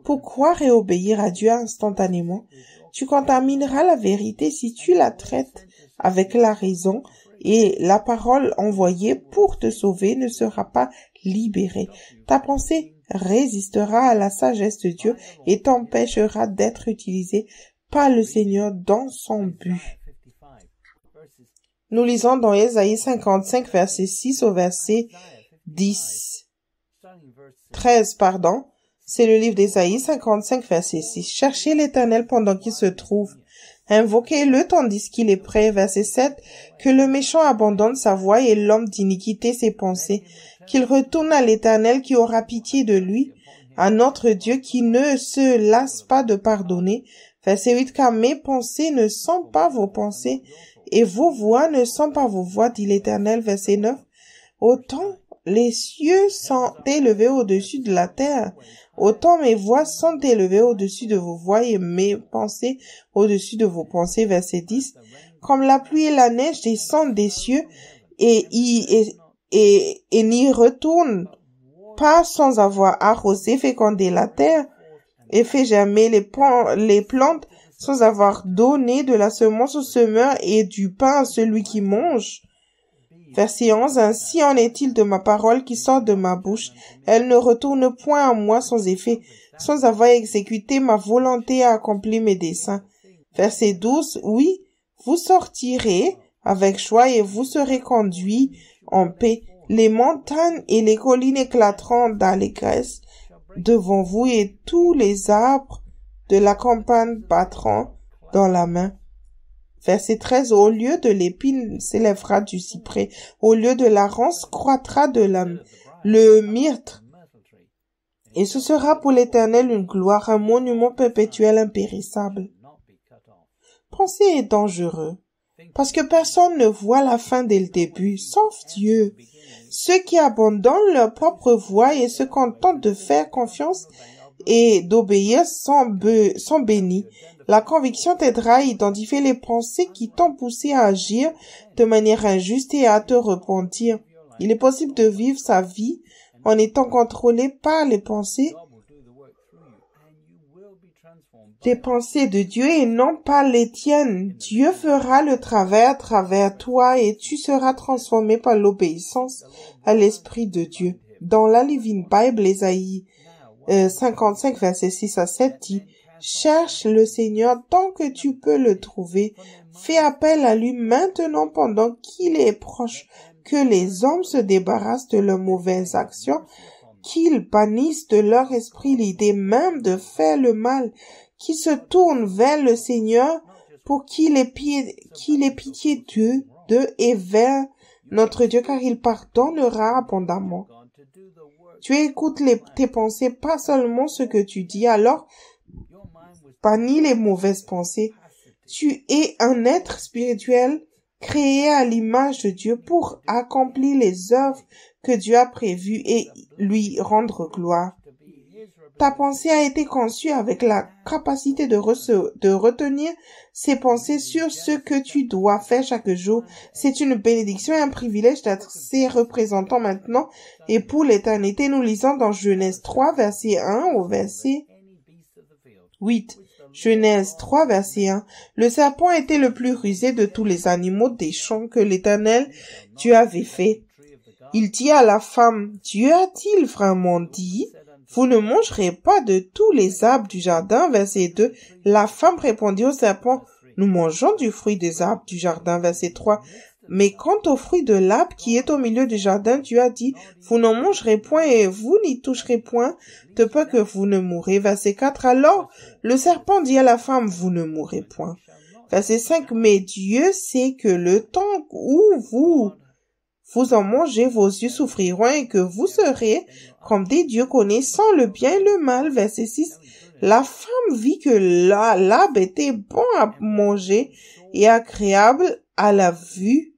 pour croire et obéir à Dieu instantanément. Tu contamineras la vérité si tu la traites avec la raison et la parole envoyée pour te sauver ne sera pas libérée. Ta pensée résistera à la sagesse de Dieu et t'empêchera d'être utilisé par le Seigneur dans son but. Nous lisons dans Ésaïe 55, verset 6 au verset 13. C'est le livre d'Ésaïe 55, verset 6. Cherchez l'Éternel pendant qu'il se trouve. Invoquez-le tandis qu'il est prêt. Verset 7. Que le méchant abandonne sa voie et l'homme d'iniquité ses pensées. Qu'il retourne à l'Éternel qui aura pitié de lui. À notre Dieu qui ne se lasse pas de pardonner. Verset 8. Car mes pensées ne sont pas vos pensées et vos voix ne sont pas vos voix, dit l'Éternel. Verset 9. Autant les cieux sont élevés au-dessus de la terre, autant mes voix sont élevées au-dessus de vos voix et mes pensées au-dessus de vos pensées. Verset 10. Comme la pluie et la neige descendent des cieux et n'y retournent pas sans avoir arrosé, fécondé la terre et fait germer les plantes sans avoir donné de la semence au semeur et du pain à celui qui mange. Verset 11. Ainsi en est-il de ma parole qui sort de ma bouche. Elle ne retourne point à moi sans effet, sans avoir exécuté ma volonté et accompli mes desseins. Verset 12. Oui, vous sortirez avec joie et vous serez conduits en paix. Les montagnes et les collines éclateront d'allégresse devant vous et tous les arbres de la campagne battront dans la main. Verset 13. Au lieu de l'épine s'élèvera du cyprès, au lieu de la ronce croîtra le myrte. Et ce sera pour l'Éternel une gloire, un monument perpétuel impérissable. Penser est dangereux, parce que personne ne voit la fin dès le début, sauf Dieu. Ceux qui abandonnent leur propre voie et se contentent de faire confiance et d'obéir sont bénis. La conviction t'aidera à identifier les pensées qui t'ont poussé à agir de manière injuste et à te repentir. Il est possible de vivre sa vie en étant contrôlé par les pensées de Dieu et non pas les tiennes. Dieu fera le travail à travers toi et tu seras transformé par l'obéissance à l'Esprit de Dieu. Dans la Living Bible, Ésaïe 55, verset 6 à 7 dit: Cherche le Seigneur tant que tu peux le trouver. Fais appel à lui maintenant pendant qu'il est proche. Que les hommes se débarrassent de leurs mauvaises actions, qu'ils bannissent de leur esprit l'idée même de faire le mal, qu'ils se tournent vers le Seigneur pour qu'il ait pitié d'eux et vers notre Dieu, car il pardonnera abondamment. Tu écoutes tes pensées, pas seulement ce que tu dis, alors bannis les mauvaises pensées. Tu es un être spirituel créé à l'image de Dieu pour accomplir les œuvres que Dieu a prévues et lui rendre gloire. Ta pensée a été conçue avec la capacité de retenir ses pensées sur ce que tu dois faire chaque jour. C'est une bénédiction et un privilège d'être ses représentants maintenant et pour l'éternité. Nous lisons dans Genèse 3, verset 1 au verset 8. Genèse 3, verset 1. Le serpent était le plus rusé de tous les animaux des champs que l'Éternel Dieu avait fait. Il dit à la femme: Dieu a-t-il vraiment dit: vous ne mangerez pas de tous les arbres du jardin? Verset 2. La femme répondit au serpent: nous mangeons du fruit des arbres du jardin. Verset 3. Mais quant au fruit de l'arbre qui est au milieu du jardin, Dieu a dit, vous n'en mangerez point et vous n'y toucherez point, de peur que vous ne mourrez. Verset 4, alors le serpent dit à la femme, vous ne mourrez point. Verset 5, mais Dieu sait que le temps où vous en mangez, vos yeux souffriront et que vous serez comme des dieux connaissant le bien et le mal. Verset 6, la femme vit que l'arbre était bon à manger et agréable à la vue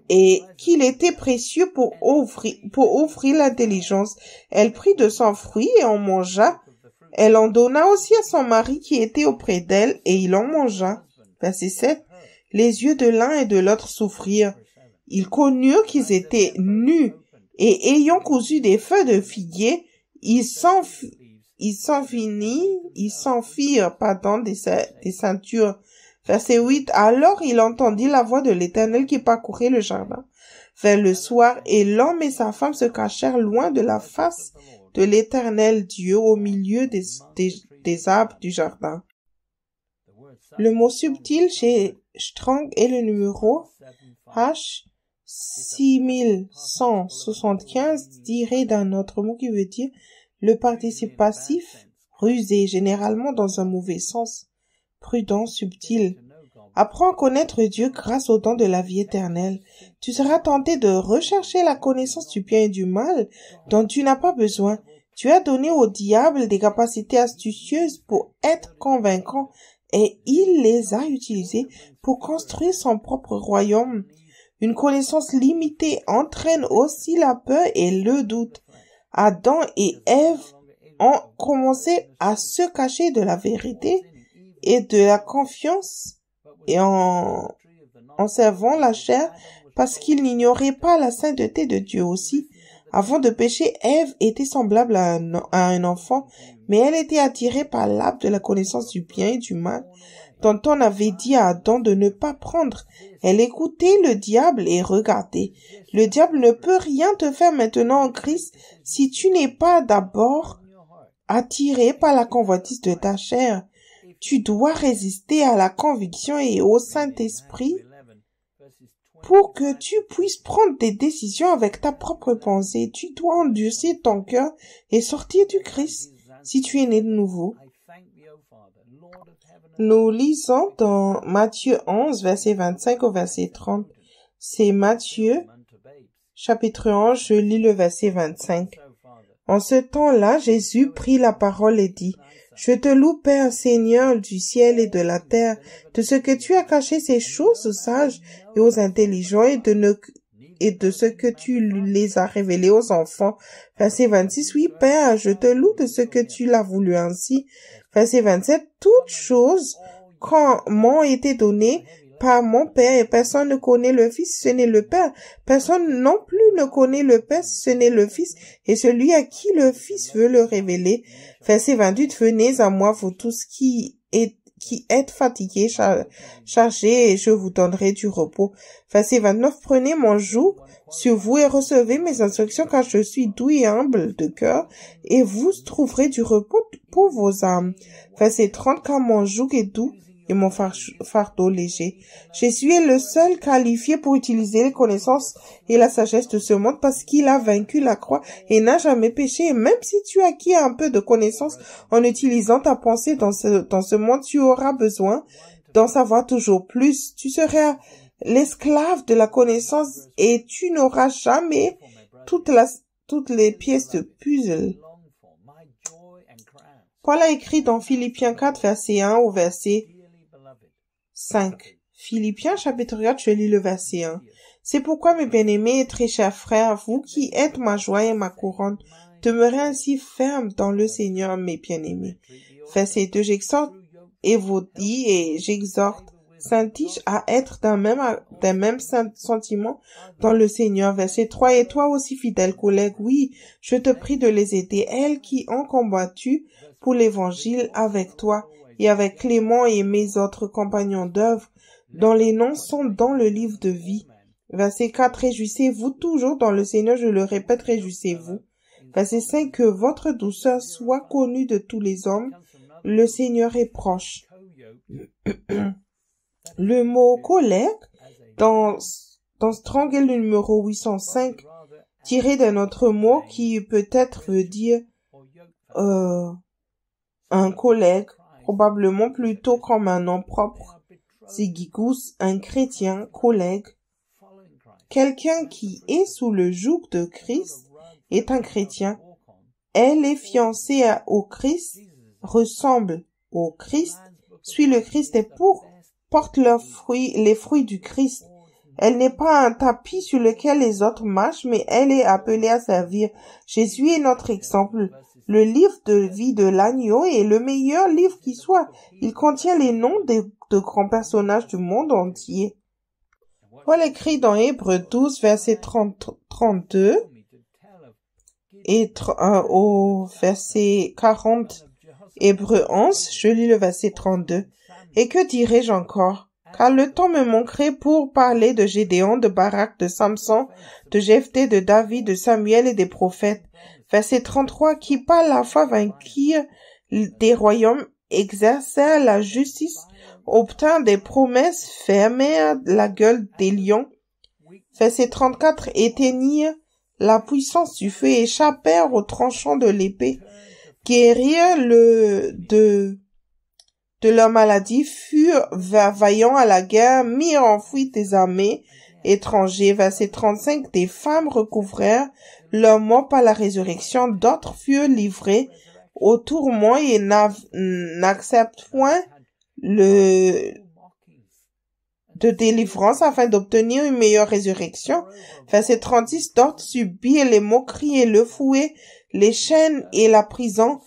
et qu'il était précieux pour offrir l'intelligence. Elle prit de son fruit et en mangea. Elle en donna aussi à son mari qui était auprès d'elle et il en mangea. Verset 7, les yeux de l'un et de l'autre souffrirent. Ils connurent qu'ils étaient nus, et ayant cousu des feuilles de figuier, ils s'enfirent, des ceintures. Verset 8, alors il entendit la voix de l'Éternel qui parcourait le jardin vers le soir, et l'homme et sa femme se cachèrent loin de la face de l'Éternel Dieu au milieu des arbres du jardin. Le mot subtil chez Strong est le numéro H 6175 tiré d'un autre mot qui veut dire le participe passif, rusé, généralement dans un mauvais sens, prudent, subtil. Apprends à connaître Dieu grâce au don de la vie éternelle. Tu seras tenté de rechercher la connaissance du bien et du mal dont tu n'as pas besoin. Tu as donné au diable des capacités astucieuses pour être convaincant et il les a utilisées pour construire son propre royaume. Une connaissance limitée entraîne aussi la peur et le doute. Adam et Ève ont commencé à se cacher de la vérité et de la confiance et en servant la chair parce qu'ils n'ignoraient pas la sainteté de Dieu aussi. Avant de pécher, Ève était semblable à un enfant, mais elle était attirée par l'arbre de la connaissance du bien et du mal, dont on avait dit à Adam de ne pas prendre. Elle écoutait le diable et regardait. Le diable ne peut rien te faire maintenant en Christ si tu n'es pas d'abord attiré par la convoitise de ta chair. Tu dois résister à la conviction et au Saint-Esprit pour que tu puisses prendre des décisions avec ta propre pensée. Tu dois endurcir ton cœur et sortir du Christ si tu es né de nouveau. Nous lisons dans Matthieu 11, verset 25 au verset 30. C'est Matthieu, chapitre 11, je lis le verset 25. En ce temps-là, Jésus prit la parole et dit, « Je te loue, Père, Seigneur du ciel et de la terre, de ce que tu as caché ces choses aux sages et aux intelligents et de ce que tu les as révélées aux enfants. » Verset 26, « Oui, Père, je te loue de ce que tu l'as voulu ainsi. » Verset 27, « Toutes choses m'ont été données par mon Père, et personne ne connaît le Fils si ce n'est le Père. Personne non plus ne connaît le Père si ce n'est le Fils, et celui à qui le Fils veut le révéler. » Verset 28, « Venez à moi, vous tous qui êtes fatigués, chargés, et je vous donnerai du repos. » Verset 29, « Prenez mon joug sur vous et recevez mes instructions, car je suis doux et humble de cœur, et vous trouverez du repos pour vos âmes. » Verset 30, « Car mon joug est doux et mon fardeau léger. » Jésus est le seul qualifié pour utiliser les connaissances et la sagesse de ce monde parce qu'il a vaincu la croix et n'a jamais péché. Et même si tu acquiers un peu de connaissances en utilisant ta pensée dans ce monde, tu auras besoin d'en savoir toujours plus. Tu seras l'esclave de la connaissance et tu n'auras jamais toutes les pièces de puzzle. Paul a écrit dans Philippiens 4, verset 1 au verset 5. Philippiens chapitre 4, je lis le verset 1. « C'est pourquoi, mes bien-aimés et très chers frères, vous qui êtes ma joie et ma couronne, demeurez ainsi fermes dans le Seigneur, mes bien-aimés. » Verset 2. « J'exhorte et vous dis et j'exhorte Saint-Tige à être d'un même sentiment dans le Seigneur. » Verset 3. « Et toi aussi, fidèle collègue, oui, je te prie de les aider, elles qui ont combattu pour l'évangile avec toi et avec Clément et mes autres compagnons d'œuvre, dont les noms sont dans le livre de vie. » Verset 4. « Réjouissez-vous toujours dans le Seigneur, je le répète, réjouissez-vous. » Verset 5. « Que votre douceur soit connue de tous les hommes, le Seigneur est proche. » Le mot collègue dans Dans Strong est le numéro 805, tiré d'un autre mot qui peut-être veut dire un collègue, probablement plutôt comme un nom propre. Sigigus, un chrétien, collègue. Quelqu'un qui est sous le joug de Christ est un chrétien. Elle est fiancée au Christ, ressemble au Christ, suit le Christ et porte les fruits du Christ. Elle n'est pas un tapis sur lequel les autres marchent, mais elle est appelée à servir. Jésus est notre exemple. Le livre de vie de l'agneau est le meilleur livre qui soit. Il contient les noms de grands personnages du monde entier. Paul écrit dans Hébreux 12, verset 32 et au verset 40, Hébreux 11, je lis le verset 32. Et que dirais-je encore? Car le temps me manquerait pour parler de Gédéon, de Barak, de Samson, de Jephthé, de David, de Samuel et des prophètes. Verset 33, qui par la foi vainquirent des royaumes, exercèrent la justice, obtinrent des promesses, fermèrent la gueule des lions. Verset 34, éteignirent la puissance du feu, échappèrent aux tranchants de l'épée, guérirent de leur maladie, furent vaillants à la guerre, mirent en fuite des armées étrangers. Verset 35, des femmes recouvrèrent leur mort par la résurrection, d'autres furent livrés au tourment et n'acceptent point de délivrance afin d'obtenir une meilleure résurrection. Verset 36, d'autres subirent les moqueries et le fouet, les chaînes et la prison.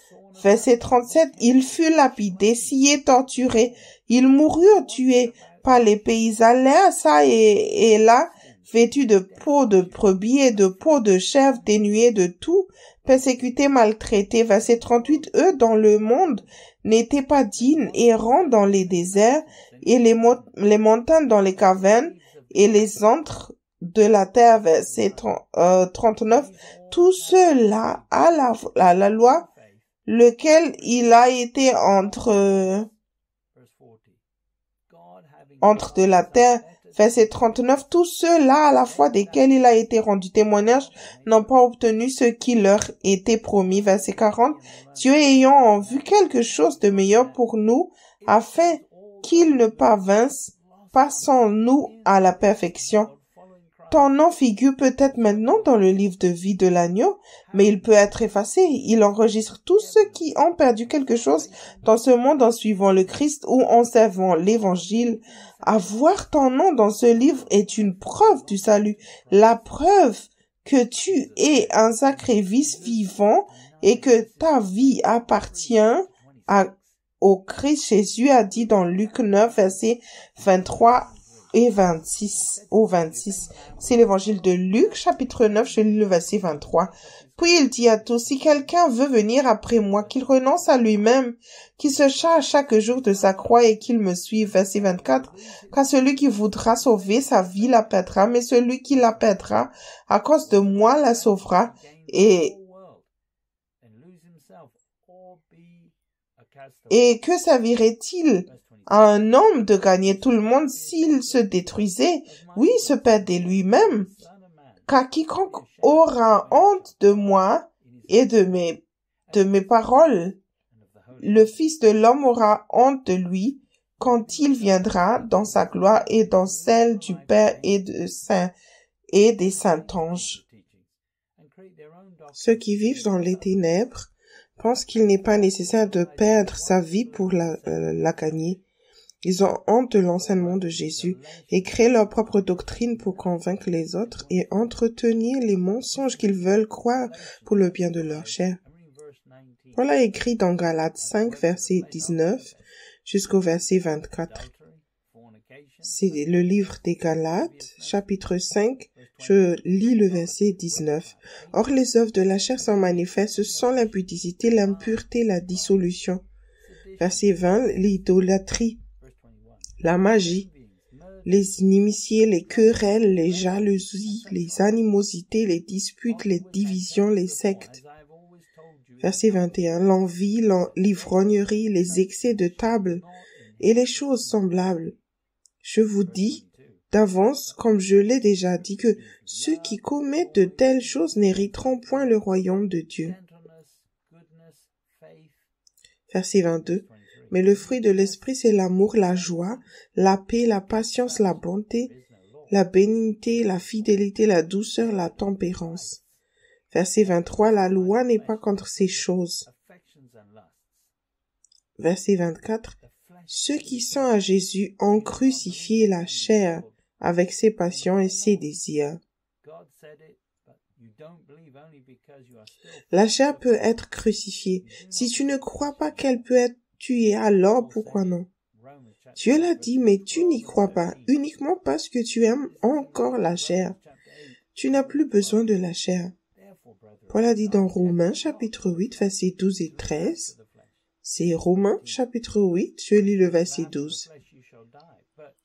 Verset 37, ils furent lapidés, sciés, torturés, ils moururent tués par les pays, allèrent ça et là, vêtus de peau de brebis et de peau de chèvre, dénués de tout, persécutés, maltraités. Verset 38, eux dans le monde n'étaient pas dignes, errant dans les déserts et les montagnes dans les cavernes et les antres de la terre. Verset 39, tous ceux-là à la loi, lequel il a été entre de la terre. Verset 39, tous ceux-là à la fois desquels il a été rendu témoignage n'ont pas obtenu ce qui leur était promis. Verset 40, Dieu ayant en vue quelque chose de meilleur pour nous, afin qu'il ne parvinsse pas sans nous à la perfection. Ton nom figure peut-être maintenant dans le livre de vie de l'agneau, mais il peut être effacé. Il enregistre tous ceux qui ont perdu quelque chose dans ce monde en suivant le Christ ou en servant l'évangile. Avoir ton nom dans ce livre est une preuve du salut, la preuve que tu es un sacrifice vivant et que ta vie appartient au Christ. Jésus a dit dans Luc 9, verset 23 et 26 au 26. C'est l'évangile de Luc, chapitre 9, je lis le verset 23. Puis il dit à tous, si quelqu'un veut venir après moi, qu'il renonce à lui-même, qu'il se charge chaque jour de sa croix et qu'il me suive. Verset 24. Car celui qui voudra sauver sa vie la perdra, mais celui qui la perdra à cause de moi la sauvera. Et que servirait-il à un homme de gagner tout le monde s'il se détruisait? Oui, se perdait lui-même. Car quiconque aura honte de moi et de mes paroles, le Fils de l'homme aura honte de lui quand il viendra dans sa gloire et dans celle du Père et des saints anges. Ceux qui vivent dans les ténèbres pensent qu'il n'est pas nécessaire de perdre sa vie pour la gagner. Ils ont honte de l'enseignement de Jésus et créent leur propre doctrine pour convaincre les autres et entretenir les mensonges qu'ils veulent croire pour le bien de leur chair. Paul a écrit dans Galates 5, verset 19 jusqu'au verset 24. C'est le livre des Galates, chapitre 5, je lis le verset 19. Or les œuvres de la chair sont manifestes, ce sont l'impudicité, l'impureté, la dissolution. Verset 20, l'idolâtrie, la magie, les inimitiés, les querelles, les jalousies, les animosités, les disputes, les divisions, les sectes. Verset 21, l'envie, l'ivrognerie, les excès de table et les choses semblables. Je vous dis, d'avance, comme je l'ai déjà dit, que ceux qui commettent de telles choses n'hériteront point le royaume de Dieu. Verset 22. Mais le fruit de l'esprit, c'est l'amour, la joie, la paix, la patience, la bonté, la bénignité, la fidélité, la douceur, la tempérance. Verset 23. La loi n'est pas contre ces choses. Verset 24. Ceux qui sont à Jésus ont crucifié la chair avec ses passions et ses désirs. La chair peut être crucifiée. Si tu ne crois pas qu'elle peut être tuée, alors pourquoi non? Dieu l'a dit, mais tu n'y crois pas, uniquement parce que tu aimes encore la chair. Tu n'as plus besoin de la chair. Paul a dit dans Romains chapitre 8, versets 12 et 13. C'est Romains chapitre 8, je lis le verset 12.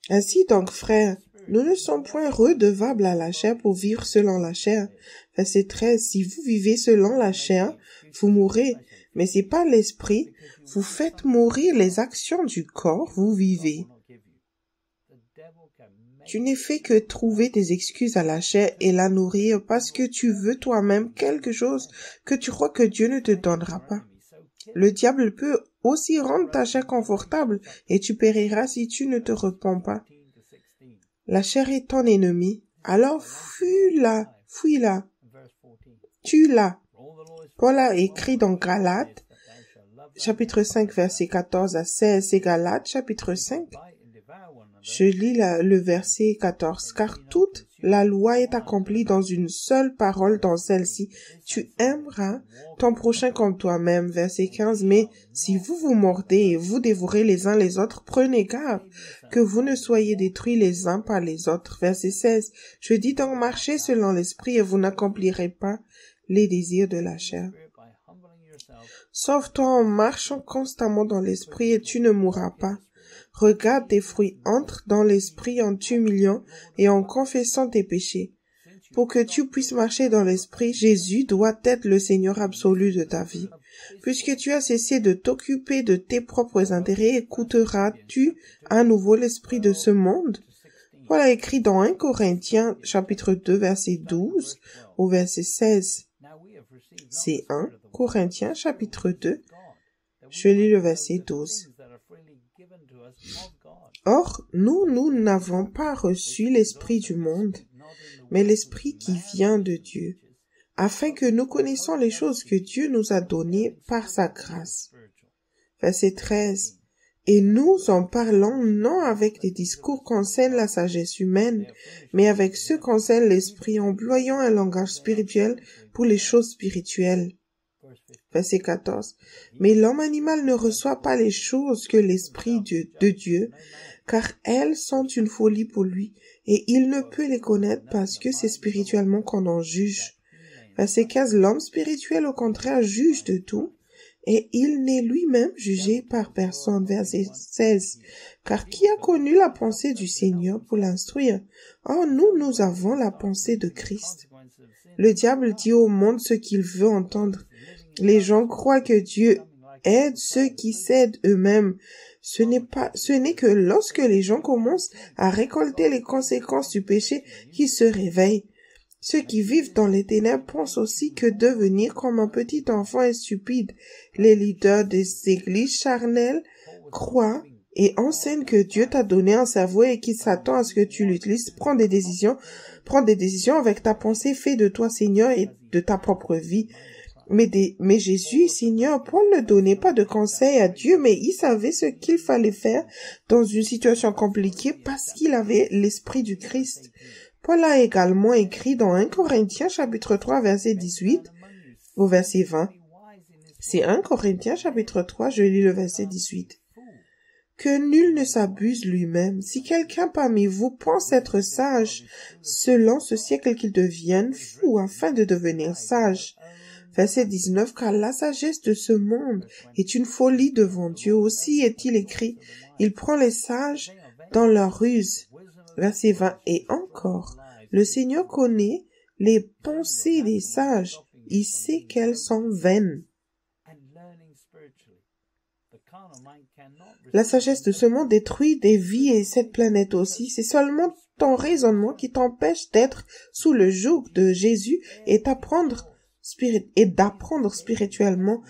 Ainsi donc, frères, nous ne sommes point redevables à la chair pour vivre selon la chair. Verset 13. Si vous vivez selon la chair, vous mourrez. Mais c'est par l'esprit, vous faites mourir les actions du corps, vous vivez. Tu n'es fait que trouver des excuses à la chair et la nourrir parce que tu veux toi-même quelque chose que tu crois que Dieu ne te donnera pas. Le diable peut aussi rendre ta chair confortable et tu périras si tu ne te repens pas. La chair est ton ennemi, alors fuis-la, tue-la. Paul a écrit dans Galates, chapitre 5, verset 14 à 16, c'est Galates, chapitre 5. Je lis le verset 14. Car toute la loi est accomplie dans une seule parole, dans celle-ci. Tu aimeras ton prochain comme toi-même. Verset 15. Mais si vous vous mordez et vous dévorez les uns les autres, prenez garde que vous ne soyez détruits les uns par les autres. Verset 16. Je dis donc, marchez selon l'esprit et vous n'accomplirez pas les désirs de la chair. Sauve-toi en marchant constamment dans l'esprit et tu ne mourras pas. Regarde tes fruits, entre dans l'esprit en t'humiliant et en confessant tes péchés. Pour que tu puisses marcher dans l'esprit, Jésus doit être le Seigneur absolu de ta vie. Puisque tu as cessé de t'occuper de tes propres intérêts, écouteras-tu à nouveau l'esprit de ce monde? Paul a écrit dans 1 Corinthiens, chapitre 2, verset 12 au verset 16. C'est 1 Corinthiens, chapitre 2. Je lis le verset 12. Or, nous n'avons pas reçu l'esprit du monde, mais l'esprit qui vient de Dieu, afin que nous connaissions les choses que Dieu nous a données par sa grâce. Verset 13. Et nous en parlons non avec des discours qu'enseigne la sagesse humaine, mais avec ceux qu'enseigne l'esprit, employant un langage spirituel pour les choses spirituelles. Verset 14. Mais l'homme animal ne reçoit pas les choses que l'esprit de Dieu, car elles sont une folie pour lui, et il ne peut les connaître parce que c'est spirituellement qu'on en juge. Verset 15. L'homme spirituel, au contraire, juge de tout, et il n'est lui-même jugé par personne. Verset 16. Car qui a connu la pensée du Seigneur pour l'instruire? Or, nous avons la pensée de Christ. Le diable dit au monde ce qu'il veut entendre. Les gens croient que Dieu aide ceux qui cèdent eux-mêmes. Ce n'est que lorsque les gens commencent à récolter les conséquences du péché qu'ils se réveillent. Ceux qui vivent dans les ténèbres pensent aussi que devenir comme un petit enfant est stupide. Les leaders des églises charnelles croient et enseignent que Dieu t'a donné un cerveau et qu'il s'attend à ce que tu l'utilises. Prends des décisions avec ta pensée, fais de toi Seigneur et de ta propre vie. Mais Jésus, Seigneur, Paul ne donnait pas de conseils à Dieu, mais il savait ce qu'il fallait faire dans une situation compliquée parce qu'il avait l'esprit du Christ. Paul a également écrit dans 1 Corinthiens chapitre 3 verset 18 au verset 20. C'est 1 Corinthiens chapitre 3, je lis le verset 18. Que nul ne s'abuse lui-même. Si quelqu'un parmi vous pense être sage, selon ce siècle qu'il devienne fou afin de devenir sage. Verset 19, car la sagesse de ce monde est une folie devant Dieu. Aussi est-il écrit, il prend les sages dans leur ruse. Verset 20, et encore, le Seigneur connaît les pensées des sages. Il sait qu'elles sont vaines. La sagesse de ce monde détruit des vies et cette planète aussi. C'est seulement ton raisonnement qui t'empêche d'être sous le joug de Jésus et d'apprendre spirituellement.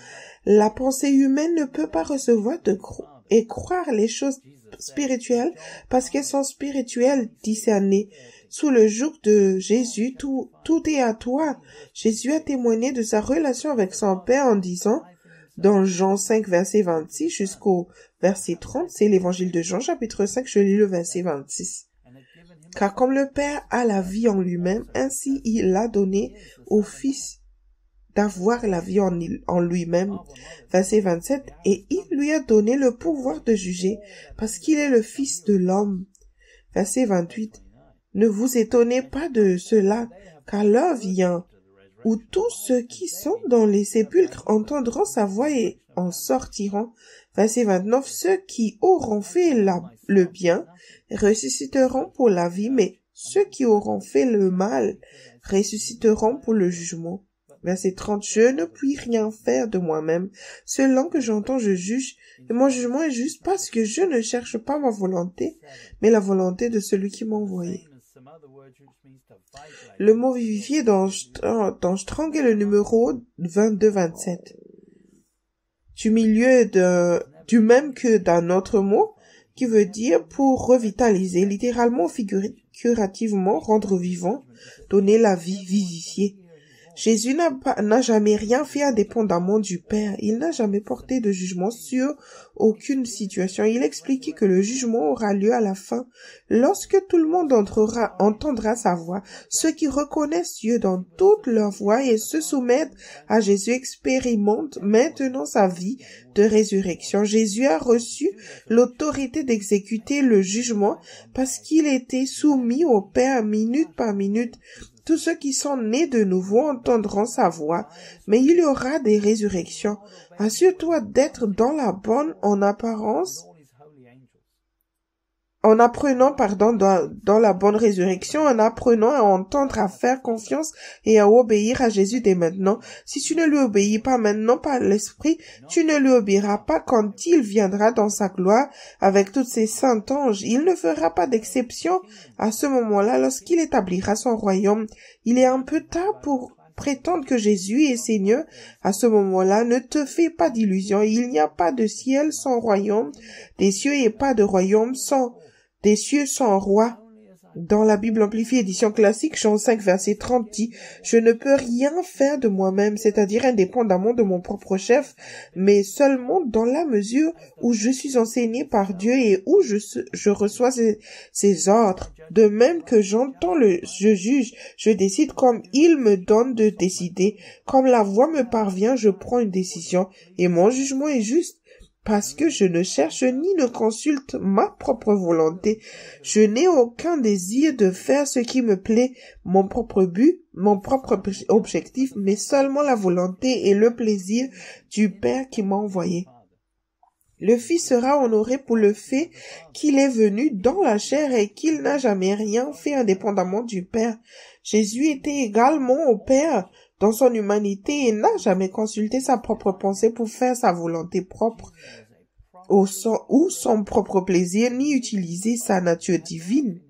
La pensée humaine ne peut pas recevoir et croire les choses spirituelles parce qu'elles sont spirituelles, discernées. Sous le joug de Jésus, tout est à toi. Jésus a témoigné de sa relation avec son Père en disant, dans Jean 5, verset 26 jusqu'au verset 30, c'est l'évangile de Jean, chapitre 5, je lis le verset 26. Car comme le Père a la vie en lui-même, ainsi il a donné au Fils d'avoir la vie en lui-même. Verset 27, et il lui a donné le pouvoir de juger, parce qu'il est le Fils de l'homme. Verset 28, ne vous étonnez pas de cela, car l'heure vient où tous ceux qui sont dans les sépulcres entendront sa voix et en sortiront. Verset 29, ceux qui auront fait le bien ressusciteront pour la vie, mais ceux qui auront fait le mal ressusciteront pour le jugement. Verset 30, je ne puis rien faire de moi-même. Selon que j'entends, je juge, et mon jugement est juste parce que je ne cherche pas ma volonté, mais la volonté de celui qui m'a envoyé. Le mot vivifier dans Strong est le numéro 22-27. Du même que d'un autre mot, qui veut dire pour revitaliser, littéralement, figurativement, rendre vivant, donner la vie, vivifier. Jésus n'a jamais rien fait indépendamment du Père. Il n'a jamais porté de jugement sur aucune situation. Il expliquait que le jugement aura lieu à la fin. Lorsque tout le monde entendra sa voix, ceux qui reconnaissent Dieu dans toute leur voix et se soumettent à Jésus expérimentent maintenant sa vie de résurrection. Jésus a reçu l'autorité d'exécuter le jugement parce qu'il était soumis au Père minute par minute. Tous ceux qui sont nés de nouveau entendront sa voix, mais il y aura des résurrections. Assure-toi d'être dans la bonne en apprenant, dans la bonne résurrection, en apprenant à entendre, à faire confiance et à obéir à Jésus dès maintenant. Si tu ne lui obéis pas maintenant par l'Esprit, tu ne lui obéiras pas quand il viendra dans sa gloire avec tous ses saints anges. Il ne fera pas d'exception à ce moment-là lorsqu'il établira son royaume. Il est un peu tard pour prétendre que Jésus est Seigneur. À ce moment-là, ne te fais pas d'illusions. Il n'y a pas de ciel sans royaume, des cieux et pas de royaume des cieux sans roi. Dans la Bible amplifiée édition classique, Jean 5, verset 30 dit « Je ne peux rien faire de moi-même, c'est-à-dire indépendamment de mon propre chef, mais seulement dans la mesure où je suis enseigné par Dieu et où je reçois ses ordres. De même que je juge, je décide comme il me donne de décider. Comme la voix me parvient, je prends une décision et mon jugement est juste. Parce que je ne cherche ni ne consulte ma propre volonté. Je n'ai aucun désir de faire ce qui me plaît, mon propre but, mon propre objectif, mais seulement la volonté et le plaisir du Père qui m'a envoyé. Le Fils sera honoré pour le fait qu'il est venu dans la chair et qu'il n'a jamais rien fait indépendamment du Père. Jésus était également au Père dans son humanité et n'a jamais consulté sa propre pensée pour faire sa volonté propre ou son propre plaisir, ni utiliser sa nature divine.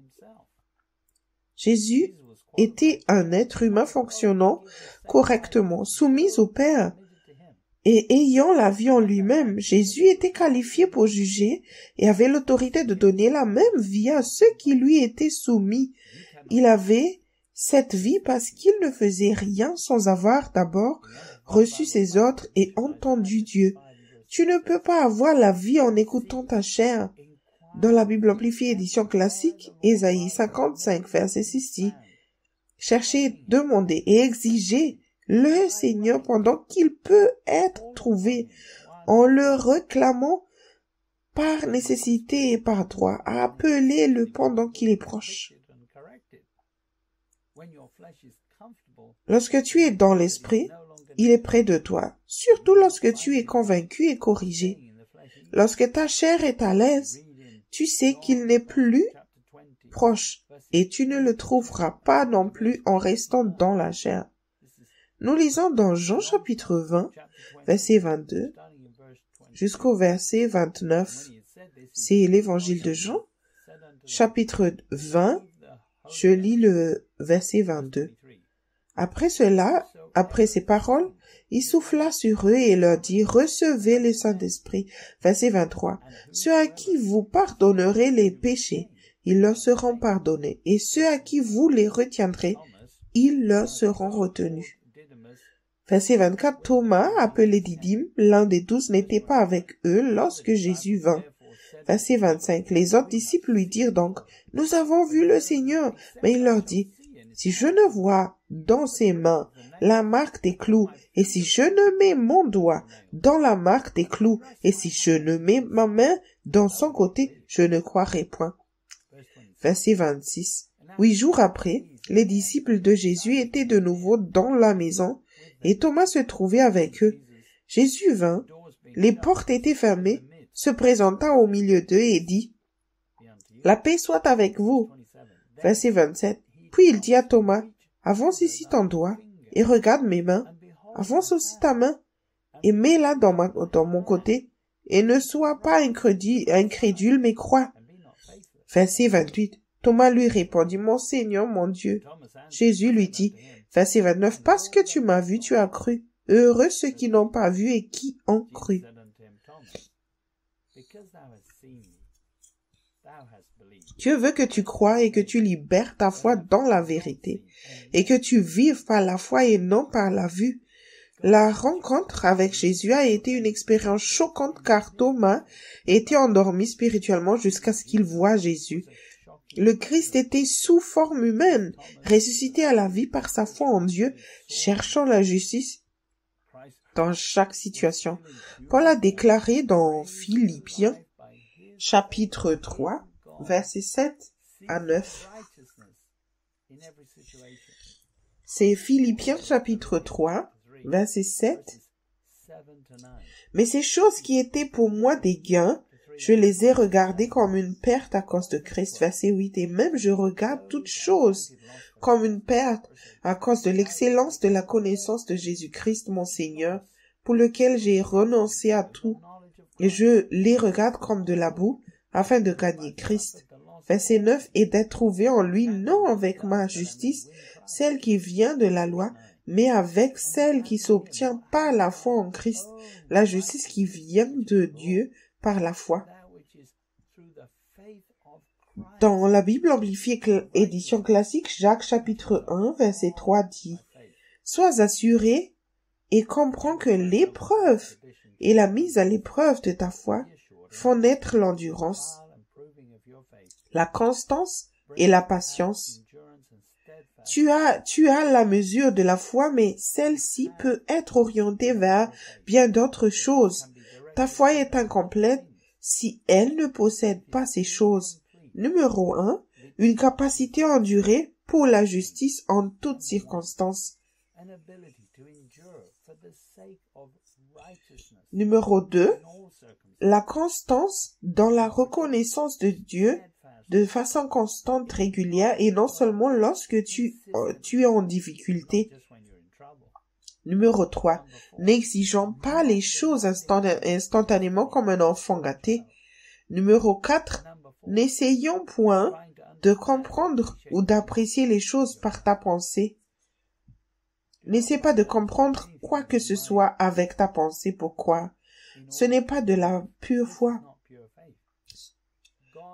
Jésus était un être humain fonctionnant correctement, soumis au Père. Et ayant la vie en lui-même, Jésus était qualifié pour juger et avait l'autorité de donner la même vie à ceux qui lui étaient soumis. Il avait cette vie parce qu'il ne faisait rien sans avoir d'abord reçu ses ordres et entendu Dieu. Tu ne peux pas avoir la vie en écoutant ta chair. Dans la Bible amplifiée édition classique, Ésaïe 55, verset 6 dit « Cherchez, demandez et exigez le Seigneur pendant qu'il peut être trouvé, en le réclamant par nécessité et par droit. Appelez-le pendant qu'il est proche. » Lorsque tu es dans l'esprit, il est près de toi, surtout lorsque tu es convaincu et corrigé. Lorsque ta chair est à l'aise, tu sais qu'il n'est plus proche et tu ne le trouveras pas non plus en restant dans la chair. Nous lisons dans Jean chapitre 20, verset 22 jusqu'au verset 29. C'est l'évangile de Jean, chapitre 20, Je lis le verset 22. Après cela, après ces paroles, il souffla sur eux et leur dit, recevez le Saint-Esprit. Verset 23. Ceux à qui vous pardonnerez les péchés, ils leur seront pardonnés. Et ceux à qui vous les retiendrez, ils leur seront retenus. Verset 24. Thomas, appelé Didyme, l'un des 12, n'était pas avec eux lorsque Jésus vint. Verset 25. Les autres disciples lui dirent donc, nous avons vu le Seigneur. Mais il leur dit, si je ne vois dans ses mains la marque des clous, et si je ne mets mon doigt dans la marque des clous, et si je ne mets ma main dans son côté, je ne croirai point. Verset 26. 8 jours après, les disciples de Jésus étaient de nouveau dans la maison, et Thomas se trouvait avec eux. Jésus vint, les portes étaient fermées, se présenta au milieu d'eux et dit, la paix soit avec vous. Verset 27. Puis il dit à Thomas, avance ici ton doigt, et regarde mes mains. Avance aussi ta main, et mets-la dans mon côté, et ne sois pas incrédule, mais crois. Verset 28. Thomas lui répondit, mon Seigneur, mon Dieu. Jésus lui dit, verset 29, parce que tu m'as vu, tu as cru. Heureux ceux qui n'ont pas vu et qui ont cru. Dieu veut que tu croies et que tu libères ta foi dans la vérité, et que tu vives par la foi et non par la vue. La rencontre avec Jésus a été une expérience choquante car Thomas était endormi spirituellement jusqu'à ce qu'il voie Jésus. Le Christ était sous forme humaine, ressuscité à la vie par sa foi en Dieu, cherchant la justice dans chaque situation. Paul a déclaré dans Philippiens, chapitre 3, versets 7 à 9. C'est Philippiens chapitre 3, verset 7. Mais ces choses qui étaient pour moi des gains, je les ai regardées comme une perte à cause de Christ. Verset 8. Et même je regarde toutes choses comme une perte à cause de l'excellence de la connaissance de Jésus-Christ mon Seigneur, pour lequel j'ai renoncé à tout. Et je les regarde comme de la boue, afin de gagner Christ. Verset 9. Et d'être trouvé en lui, non avec ma justice, celle qui vient de la loi, mais avec celle qui s'obtient par la foi en Christ, la justice qui vient de Dieu par la foi. Dans la Bible amplifiée édition classique, Jacques chapitre 1, verset 3 dit, « Sois assuré et comprends que l'épreuve et la mise à l'épreuve de ta foi font naître l'endurance, la constance et la patience. Tu as la mesure de la foi, mais celle-ci peut être orientée vers bien d'autres choses. Ta foi est incomplète si elle ne possède pas ces choses. Numéro 1, une capacité à endurer pour la justice en toutes circonstances. Numéro 2, la constance dans la reconnaissance de Dieu de façon constante, régulière, et non seulement lorsque tu es en difficulté. Numéro 3, n'exigeons pas les choses instantanément comme un enfant gâté. Numéro 4, n'essayons point de comprendre ou d'apprécier les choses par ta pensée. N'essaie pas de comprendre quoi que ce soit avec ta pensée. Pourquoi? Ce n'est pas de la pure foi.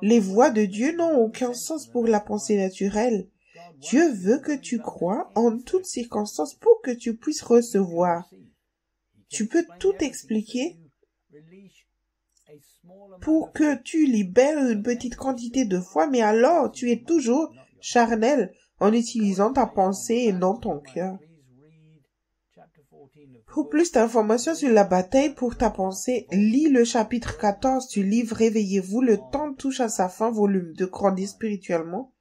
Les voies de Dieu n'ont aucun sens pour la pensée naturelle. Dieu veut que tu crois en toutes circonstances pour que tu puisses recevoir. Tu peux tout expliquer pour que tu libères une petite quantité de foi, mais alors tu es toujours charnel en utilisant ta pensée et non ton cœur. Pour plus d'informations sur la bataille pour ta pensée, lis le chapitre 14 du livre Réveillez-vous, le temps touche à sa fin, volume 2, Grandir spirituellement,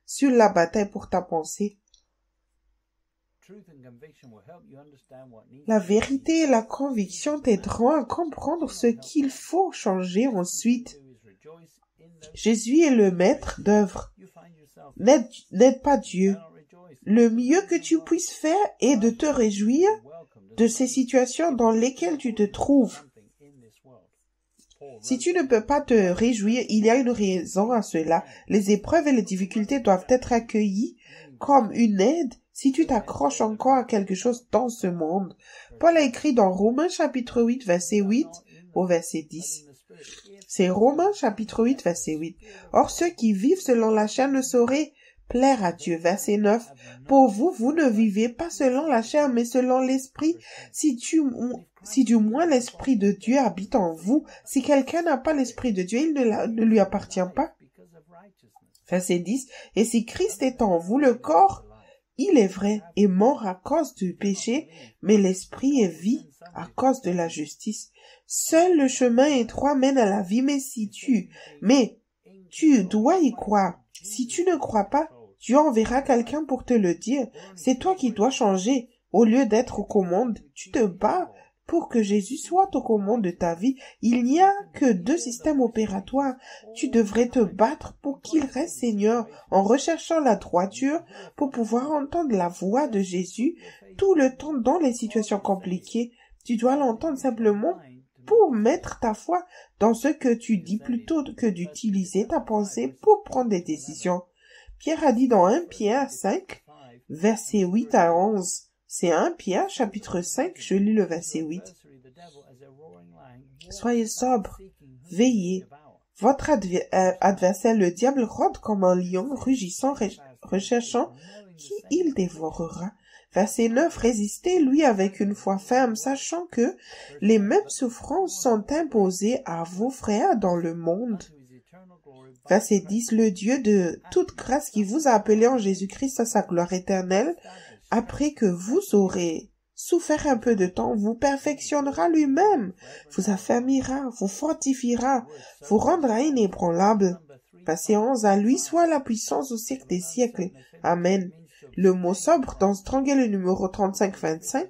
sur la bataille pour ta pensée. La vérité et la conviction t'aideront à comprendre ce qu'il faut changer ensuite. Jésus est le maître d'œuvre. N'aide pas Dieu. Le mieux que tu puisses faire est de te réjouir de ces situations dans lesquelles tu te trouves. Si tu ne peux pas te réjouir, il y a une raison à cela. Les épreuves et les difficultés doivent être accueillies comme une aide si tu t'accroches encore à quelque chose dans ce monde. Paul a écrit dans Romains chapitre 8, verset 8 au verset 10. C'est Romains chapitre 8, verset 8. Or, ceux qui vivent selon la chair ne sauraient plaire à Dieu. Verset 9. Pour vous, vous ne vivez pas selon la chair, mais selon l'esprit. Si du moins l'esprit de Dieu habite en vous, si quelqu'un n'a pas l'esprit de Dieu, il ne lui appartient pas. Verset 10. Et si Christ est en vous, le corps, il est vrai, est mort à cause du péché, mais l'esprit est vie à cause de la justice. Seul le chemin étroit mène à la vie, mais tu dois y croire. Si tu ne crois pas, Dieu enverra quelqu'un pour te le dire. C'est toi qui dois changer. Au lieu d'être aux commandes, tu te bats pour que Jésus soit aux commandes de ta vie. Il n'y a que 2 systèmes opératoires. Tu devrais te battre pour qu'il reste Seigneur en recherchant la droiture pour pouvoir entendre la voix de Jésus tout le temps dans les situations compliquées. Tu dois l'entendre simplement pour mettre ta foi dans ce que tu dis plutôt que d'utiliser ta pensée pour prendre des décisions. Pierre a dit dans 1 Pierre 5, versets 8 à 11. C'est 1 Pierre chapitre 5, je lis le verset 8. Soyez sobres, veillez. Votre adversaire, le diable, rôde comme un lion, rugissant, recherchant qui il dévorera. Verset 9. Résistez-lui avec une foi ferme, sachant que les mêmes souffrances sont imposées à vos frères dans le monde. Verset 10. Le Dieu de toute grâce qui vous a appelé en Jésus-Christ à sa gloire éternelle, après que vous aurez souffert un peu de temps, vous perfectionnera lui-même, vous affermira, vous fortifiera, vous rendra inébranlable. Verset 11. À lui soit la puissance au siècle des siècles. Amen. Le mot sobre dans Strong est le numéro 35-25.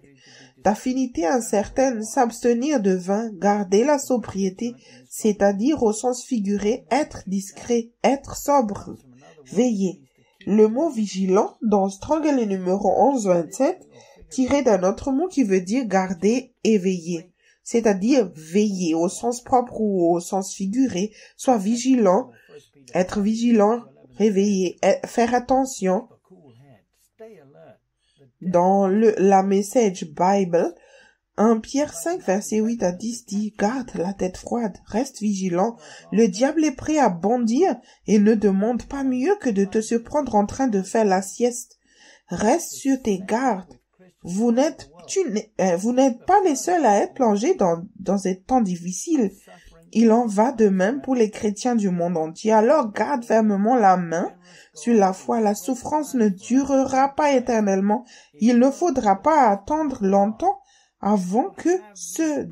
D'affinité incertaine, s'abstenir de vin, garder la sobriété, c'est-à-dire au sens figuré, être discret, être sobre, veiller. Le mot vigilant dans Strong est le numéro 11-27, tiré d'un autre mot qui veut dire garder et veiller, c'est-à-dire veiller au sens propre ou au sens figuré, soit vigilant, être vigilant, réveiller, faire attention. Dans la Message Bible, 1 Pierre 5, verset 8 à 10 dit « Garde la tête froide, reste vigilant, le diable est prêt à bondir et ne demande pas mieux que de te surprendre en train de faire la sieste. Reste sur tes gardes. Vous n'êtes pas les seuls à être plongés dans ces temps difficiles. Il en va de même pour les chrétiens du monde entier. Alors garde fermement la main sur la foi. La souffrance ne durera pas éternellement. Il ne faudra pas attendre longtemps avant que ce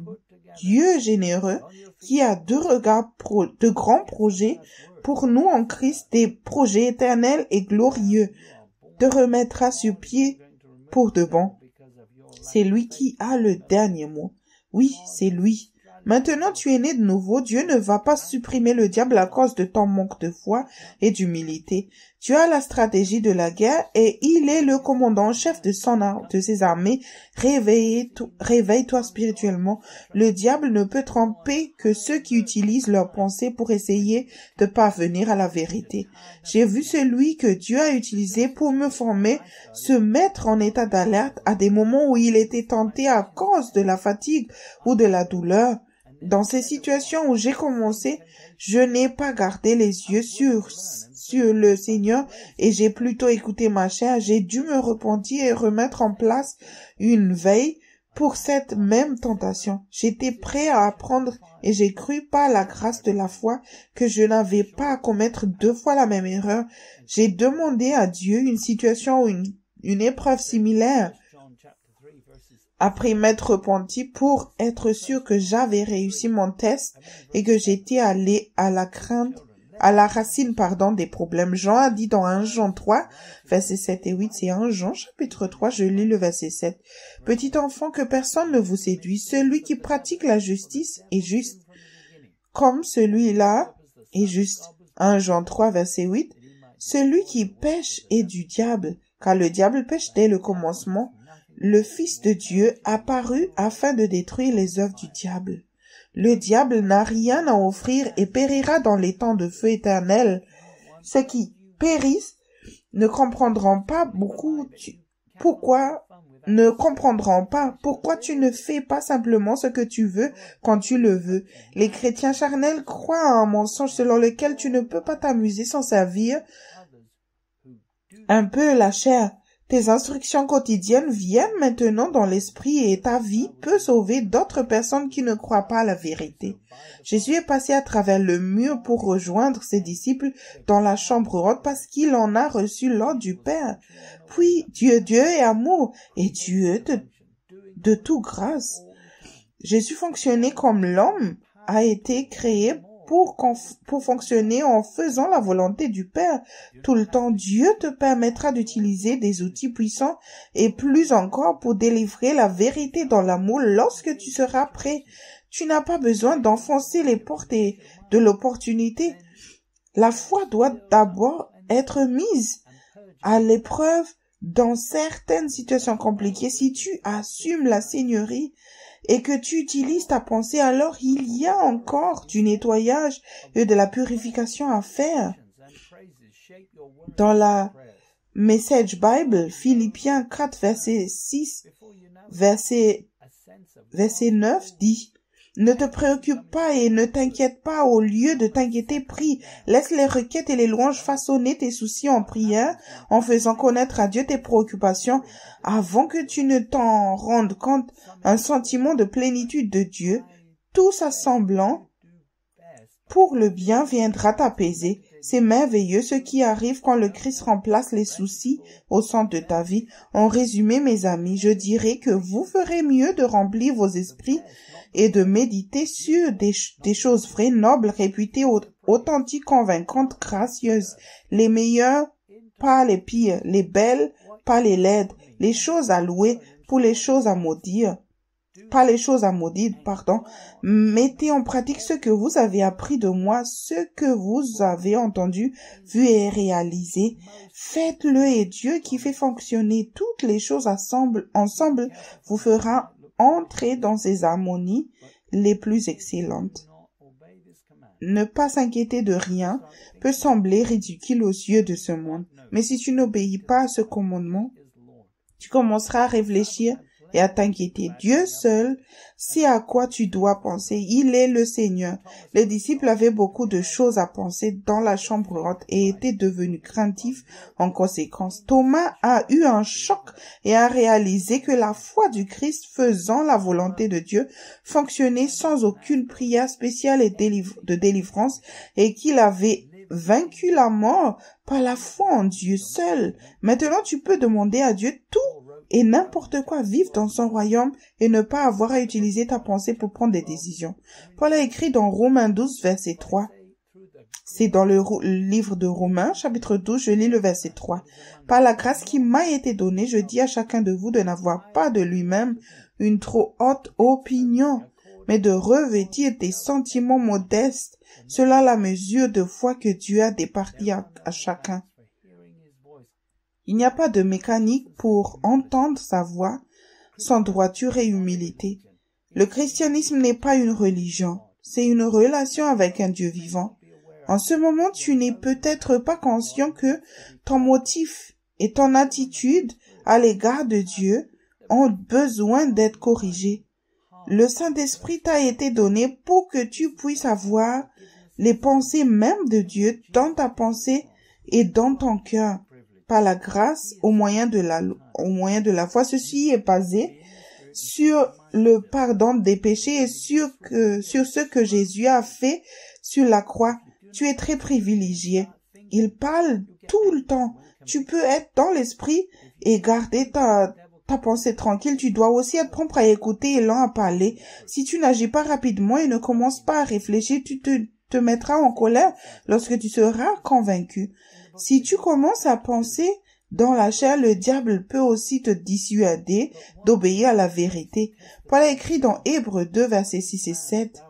Dieu généreux, qui a de grands projets pour nous en Christ, des projets éternels et glorieux, te remettra sur pied pour de bon. C'est lui qui a le dernier mot. Oui, c'est lui. Maintenant tu es né de nouveau, Dieu ne va pas supprimer le diable à cause de ton manque de foi et d'humilité. Tu as la stratégie de la guerre et il est le commandant en chef de ses armées. Réveille-toi spirituellement. Le diable ne peut tromper que ceux qui utilisent leurs pensées pour essayer de parvenir à la vérité. J'ai vu celui que Dieu a utilisé pour me former se mettre en état d'alerte à des moments où il était tenté à cause de la fatigue ou de la douleur. Dans ces situations où j'ai commencé, je n'ai pas gardé les yeux sur le Seigneur et j'ai plutôt écouté ma chair. J'ai dû me repentir et remettre en place une veille pour cette même tentation. J'étais prêt à apprendre et j'ai cru par la grâce de la foi que je n'avais pas à commettre 2 fois la même erreur. J'ai demandé à Dieu une situation ou une épreuve similaire après m'être repenti pour être sûr que j'avais réussi mon test et que j'étais allé à la racine des problèmes. Jean a dit dans 1 Jean 3, versets 7 et 8, c'est 1 Jean chapitre 3, je lis le verset 7. Petit enfant, que personne ne vous séduise, celui qui pratique la justice est juste, comme celui-là est juste. 1 Jean 3, verset 8, celui qui pêche est du diable, car le diable pêche dès le commencement. Le Fils de Dieu apparut afin de détruire les œuvres du diable. Le diable n'a rien à offrir et périra dans les temps de feu éternel. Ceux qui périssent ne comprendront pas pourquoi tu ne fais pas simplement ce que tu veux quand tu le veux. Les chrétiens charnels croient à un mensonge selon lequel tu ne peux pas t'amuser sans servir un peu la chair. Tes instructions quotidiennes viennent maintenant dans l'esprit et ta vie peut sauver d'autres personnes qui ne croient pas à la vérité. Jésus est passé à travers le mur pour rejoindre ses disciples dans la chambre haute parce qu'il en a reçu l'ordre du Père. Puis Dieu est amour et Dieu de toute grâce. Jésus fonctionnait comme l'homme a été créé pour fonctionner en faisant la volonté du Père. Tout le temps, Dieu te permettra d'utiliser des outils puissants et plus encore pour délivrer la vérité dans l'amour lorsque tu seras prêt. Tu n'as pas besoin d'enfoncer les portes de l'opportunité. La foi doit d'abord être mise à l'épreuve dans certaines situations compliquées. Si tu assumes la seigneurie et que tu utilises ta pensée, alors il y a encore du nettoyage et de la purification à faire. Dans la Message Bible, Philippiens 4, verset 9 dit: Ne te préoccupe pas et ne t'inquiète pas, au lieu de t'inquiéter, prie. Laisse les requêtes et les louanges façonner tes soucis en prière, en faisant connaître à Dieu tes préoccupations, avant que tu ne t'en rendes compte. Un sentiment de plénitude de Dieu, tout s'assemblant pour le bien, viendra t'apaiser. C'est merveilleux ce qui arrive quand le Christ remplace les soucis au centre de ta vie. En résumé, mes amis, je dirais que vous ferez mieux de remplir vos esprits et de méditer sur des choses vraies, nobles, réputées, authentiques, convaincantes, gracieuses, les meilleures, pas les pires, les belles, pas les laides, les choses à louer pour les choses à maudire. Pas les choses à maudire, pardon. Mettez en pratique ce que vous avez appris de moi, ce que vous avez entendu, vu et réalisé. Faites-le et Dieu qui fait fonctionner toutes les choses ensemble vous fera entrer dans ses harmonies les plus excellentes. Ne pas s'inquiéter de rien peut sembler ridicule aux yeux de ce monde, mais si tu n'obéis pas à ce commandement, tu commenceras à réfléchir et à t'inquiéter. Dieu seul sait à quoi tu dois penser. Il est le Seigneur. Les disciples avaient beaucoup de choses à penser dans la chambre haute et étaient devenus craintifs en conséquence. Thomas a eu un choc et a réalisé que la foi du Christ faisant la volonté de Dieu fonctionnait sans aucune prière spéciale et de délivrance et qu'il avait vaincu la mort par la foi en Dieu seul. Maintenant, tu peux demander à Dieu tout et n'importe quoi, vivre dans son royaume et ne pas avoir à utiliser ta pensée pour prendre des décisions. Paul a écrit dans Romains 12, verset 3. C'est dans le livre de Romains, chapitre 12, je lis le verset 3. Par la grâce qui m'a été donnée, je dis à chacun de vous de n'avoir pas de lui-même une trop haute opinion, mais de revêtir des sentiments modestes, selon la mesure de foi que Dieu a départie à chacun. Il n'y a pas de mécanique pour entendre sa voix sans droiture et humilité. Le christianisme n'est pas une religion, c'est une relation avec un Dieu vivant. En ce moment, tu n'es peut-être pas conscient que ton motif et ton attitude à l'égard de Dieu ont besoin d'être corrigés. Le Saint-Esprit t'a été donné pour que tu puisses avoir les pensées même de Dieu dans ta pensée et dans ton cœur. Par la grâce, au moyen de la foi, ceci est basé sur le pardon des péchés et sur ce que Jésus a fait sur la croix. Tu es très privilégié. Il parle tout le temps. Tu peux être dans l'esprit et garder ta pensée tranquille. Tu dois aussi être prompt à écouter et lent à parler. Si tu n'agis pas rapidement et ne commences pas à réfléchir, tu te mettras en colère lorsque tu seras convaincu. Si tu commences à penser dans la chair, le diable peut aussi te dissuader d'obéir à la vérité. Paul a écrit dans Hébreux 2, versets 6 et 7.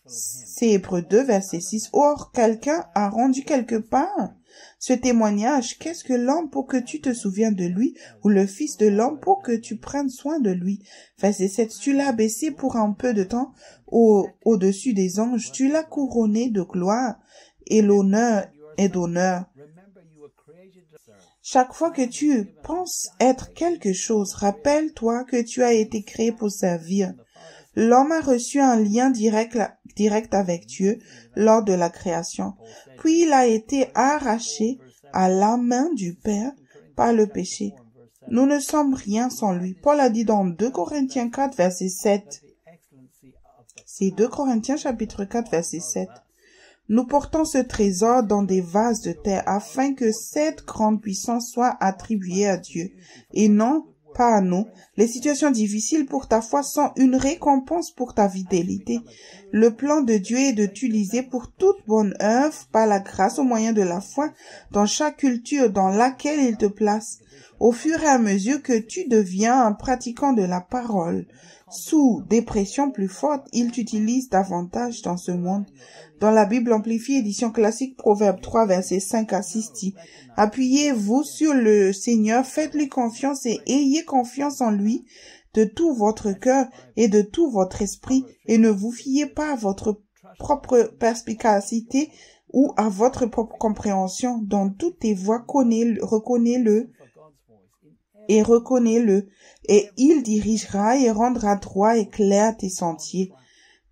C'est Hébreux 2, verset 6. Or, quelqu'un a rendu quelque part Ce témoignage, qu'est-ce que l'homme pour que tu te souviennes de lui, ou le fils de l'homme pour que tu prennes soin de lui? Verset 7, tu l'as abaissé pour un peu de temps au-dessus des anges, tu l'as couronné de gloire et l'honneur et d'honneur. Chaque fois que tu penses être quelque chose, rappelle-toi que tu as été créé pour servir. L'homme a reçu un lien direct avec Dieu lors de la création, puis il a été arraché à la main du Père par le péché. Nous ne sommes rien sans lui. Paul a dit dans 2 Corinthiens 4, verset 7. C'est 2 Corinthiens chapitre 4, verset 7. Nous portons ce trésor dans des vases de terre afin que cette grande puissance soit attribuée à Dieu et non pas à nous. Les situations difficiles pour ta foi sont une récompense pour ta fidélité. Le plan de Dieu est de t'utiliser pour toute bonne œuvre par la grâce au moyen de la foi dans chaque culture dans laquelle il te place. Au fur et à mesure que tu deviens un pratiquant de la parole, sous des pressions plus fortes, il t'utilise davantage dans ce monde. Dans la Bible amplifiée édition classique, Proverbe 3, versets 5 à 6 dit « Appuyez-vous sur le Seigneur, faites-lui confiance et ayez confiance en lui de tout votre cœur et de tout votre esprit et ne vous fiez pas à votre propre perspicacité ou à votre propre compréhension. Dans toutes tes voies, reconnais-le et il dirigera et rendra droit et clair tes sentiers. »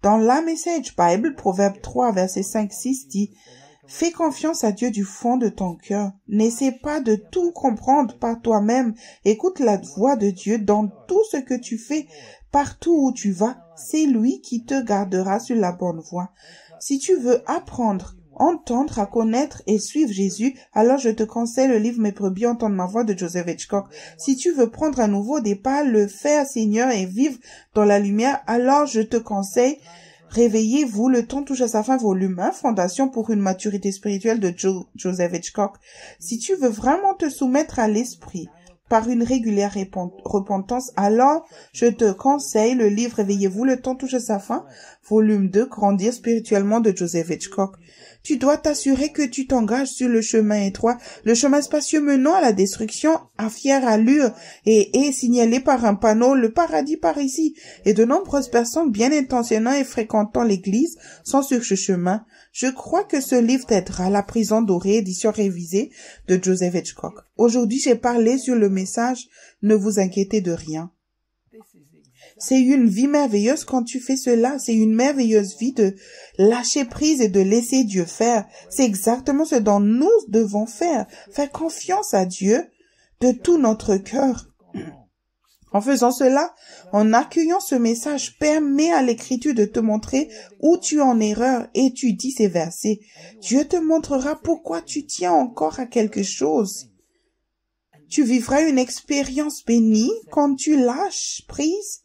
Dans la Message Bible, Proverbe 3, verset 5-6 dit « Fais confiance à Dieu du fond de ton cœur. N'essaie pas de tout comprendre par toi-même. Écoute la voix de Dieu dans tout ce que tu fais, partout où tu vas. C'est lui qui te gardera sur la bonne voie. Si tu veux apprendre, entendre, à connaître et suivre Jésus, alors je te conseille le livre Mes brebis entendent ma voix de Joseph Hitchcock. Si tu veux prendre un nouveau départ, le faire Seigneur et vivre dans la lumière, alors je te conseille Réveillez-vous, le temps touche à sa fin, volume 1, Fondation pour une maturité spirituelle de Joseph Hitchcock. Si tu veux vraiment te soumettre à l'esprit par une régulière repentance, alors je te conseille le livre Réveillez-vous, le temps touche à sa fin, volume 2, Grandir spirituellement de Joseph Hitchcock. Tu dois t'assurer que tu t'engages sur le chemin étroit, le chemin spacieux menant à la destruction à fière allure et est signalé par un panneau le paradis par ici. Et de nombreuses personnes bien intentionnées et fréquentant l'église sont sur ce chemin. Je crois que ce livre t'aidera. La prison dorée, édition révisée de Joseph Hitchcock. Aujourd'hui, j'ai parlé sur le message « Ne vous inquiétez de rien ». C'est une vie merveilleuse quand tu fais cela. C'est une merveilleuse vie de lâcher prise et de laisser Dieu faire. C'est exactement ce dont nous devons faire. Faire confiance à Dieu de tout notre cœur. En faisant cela, en accueillant ce message, permet à l'Écriture de te montrer où tu es en erreur et tu dis ces versets. Dieu te montrera pourquoi tu tiens encore à quelque chose. Tu vivras une expérience bénie quand tu lâches prise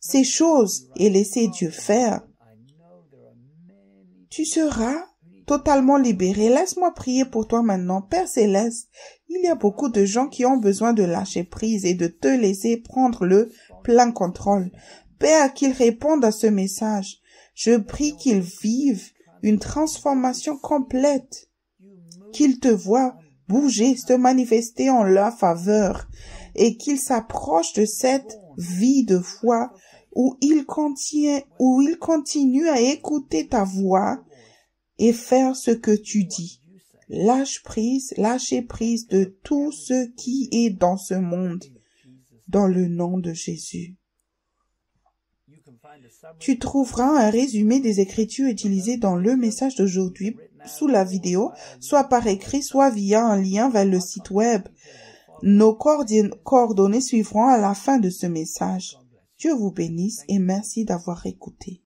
ces choses et laisser Dieu faire. Tu seras totalement libéré. Laisse-moi prier pour toi maintenant. Père Céleste, il y a beaucoup de gens qui ont besoin de lâcher prise et de te laisser prendre le plein contrôle. Père, qu'ils répondent à ce message. Je prie qu'ils vivent une transformation complète, qu'ils te voient bouger, se manifester en leur faveur et qu'ils s'approchent de cette vie de foi où il continue à écouter ta voix et faire ce que tu dis. Lâchez prise de tout ce qui est dans ce monde, dans le nom de Jésus. Tu trouveras un résumé des Écritures utilisées dans le message d'aujourd'hui sous la vidéo, soit par écrit, soit via un lien vers le site web. Nos coordonnées suivront à la fin de ce message. Dieu vous bénisse et merci d'avoir écouté.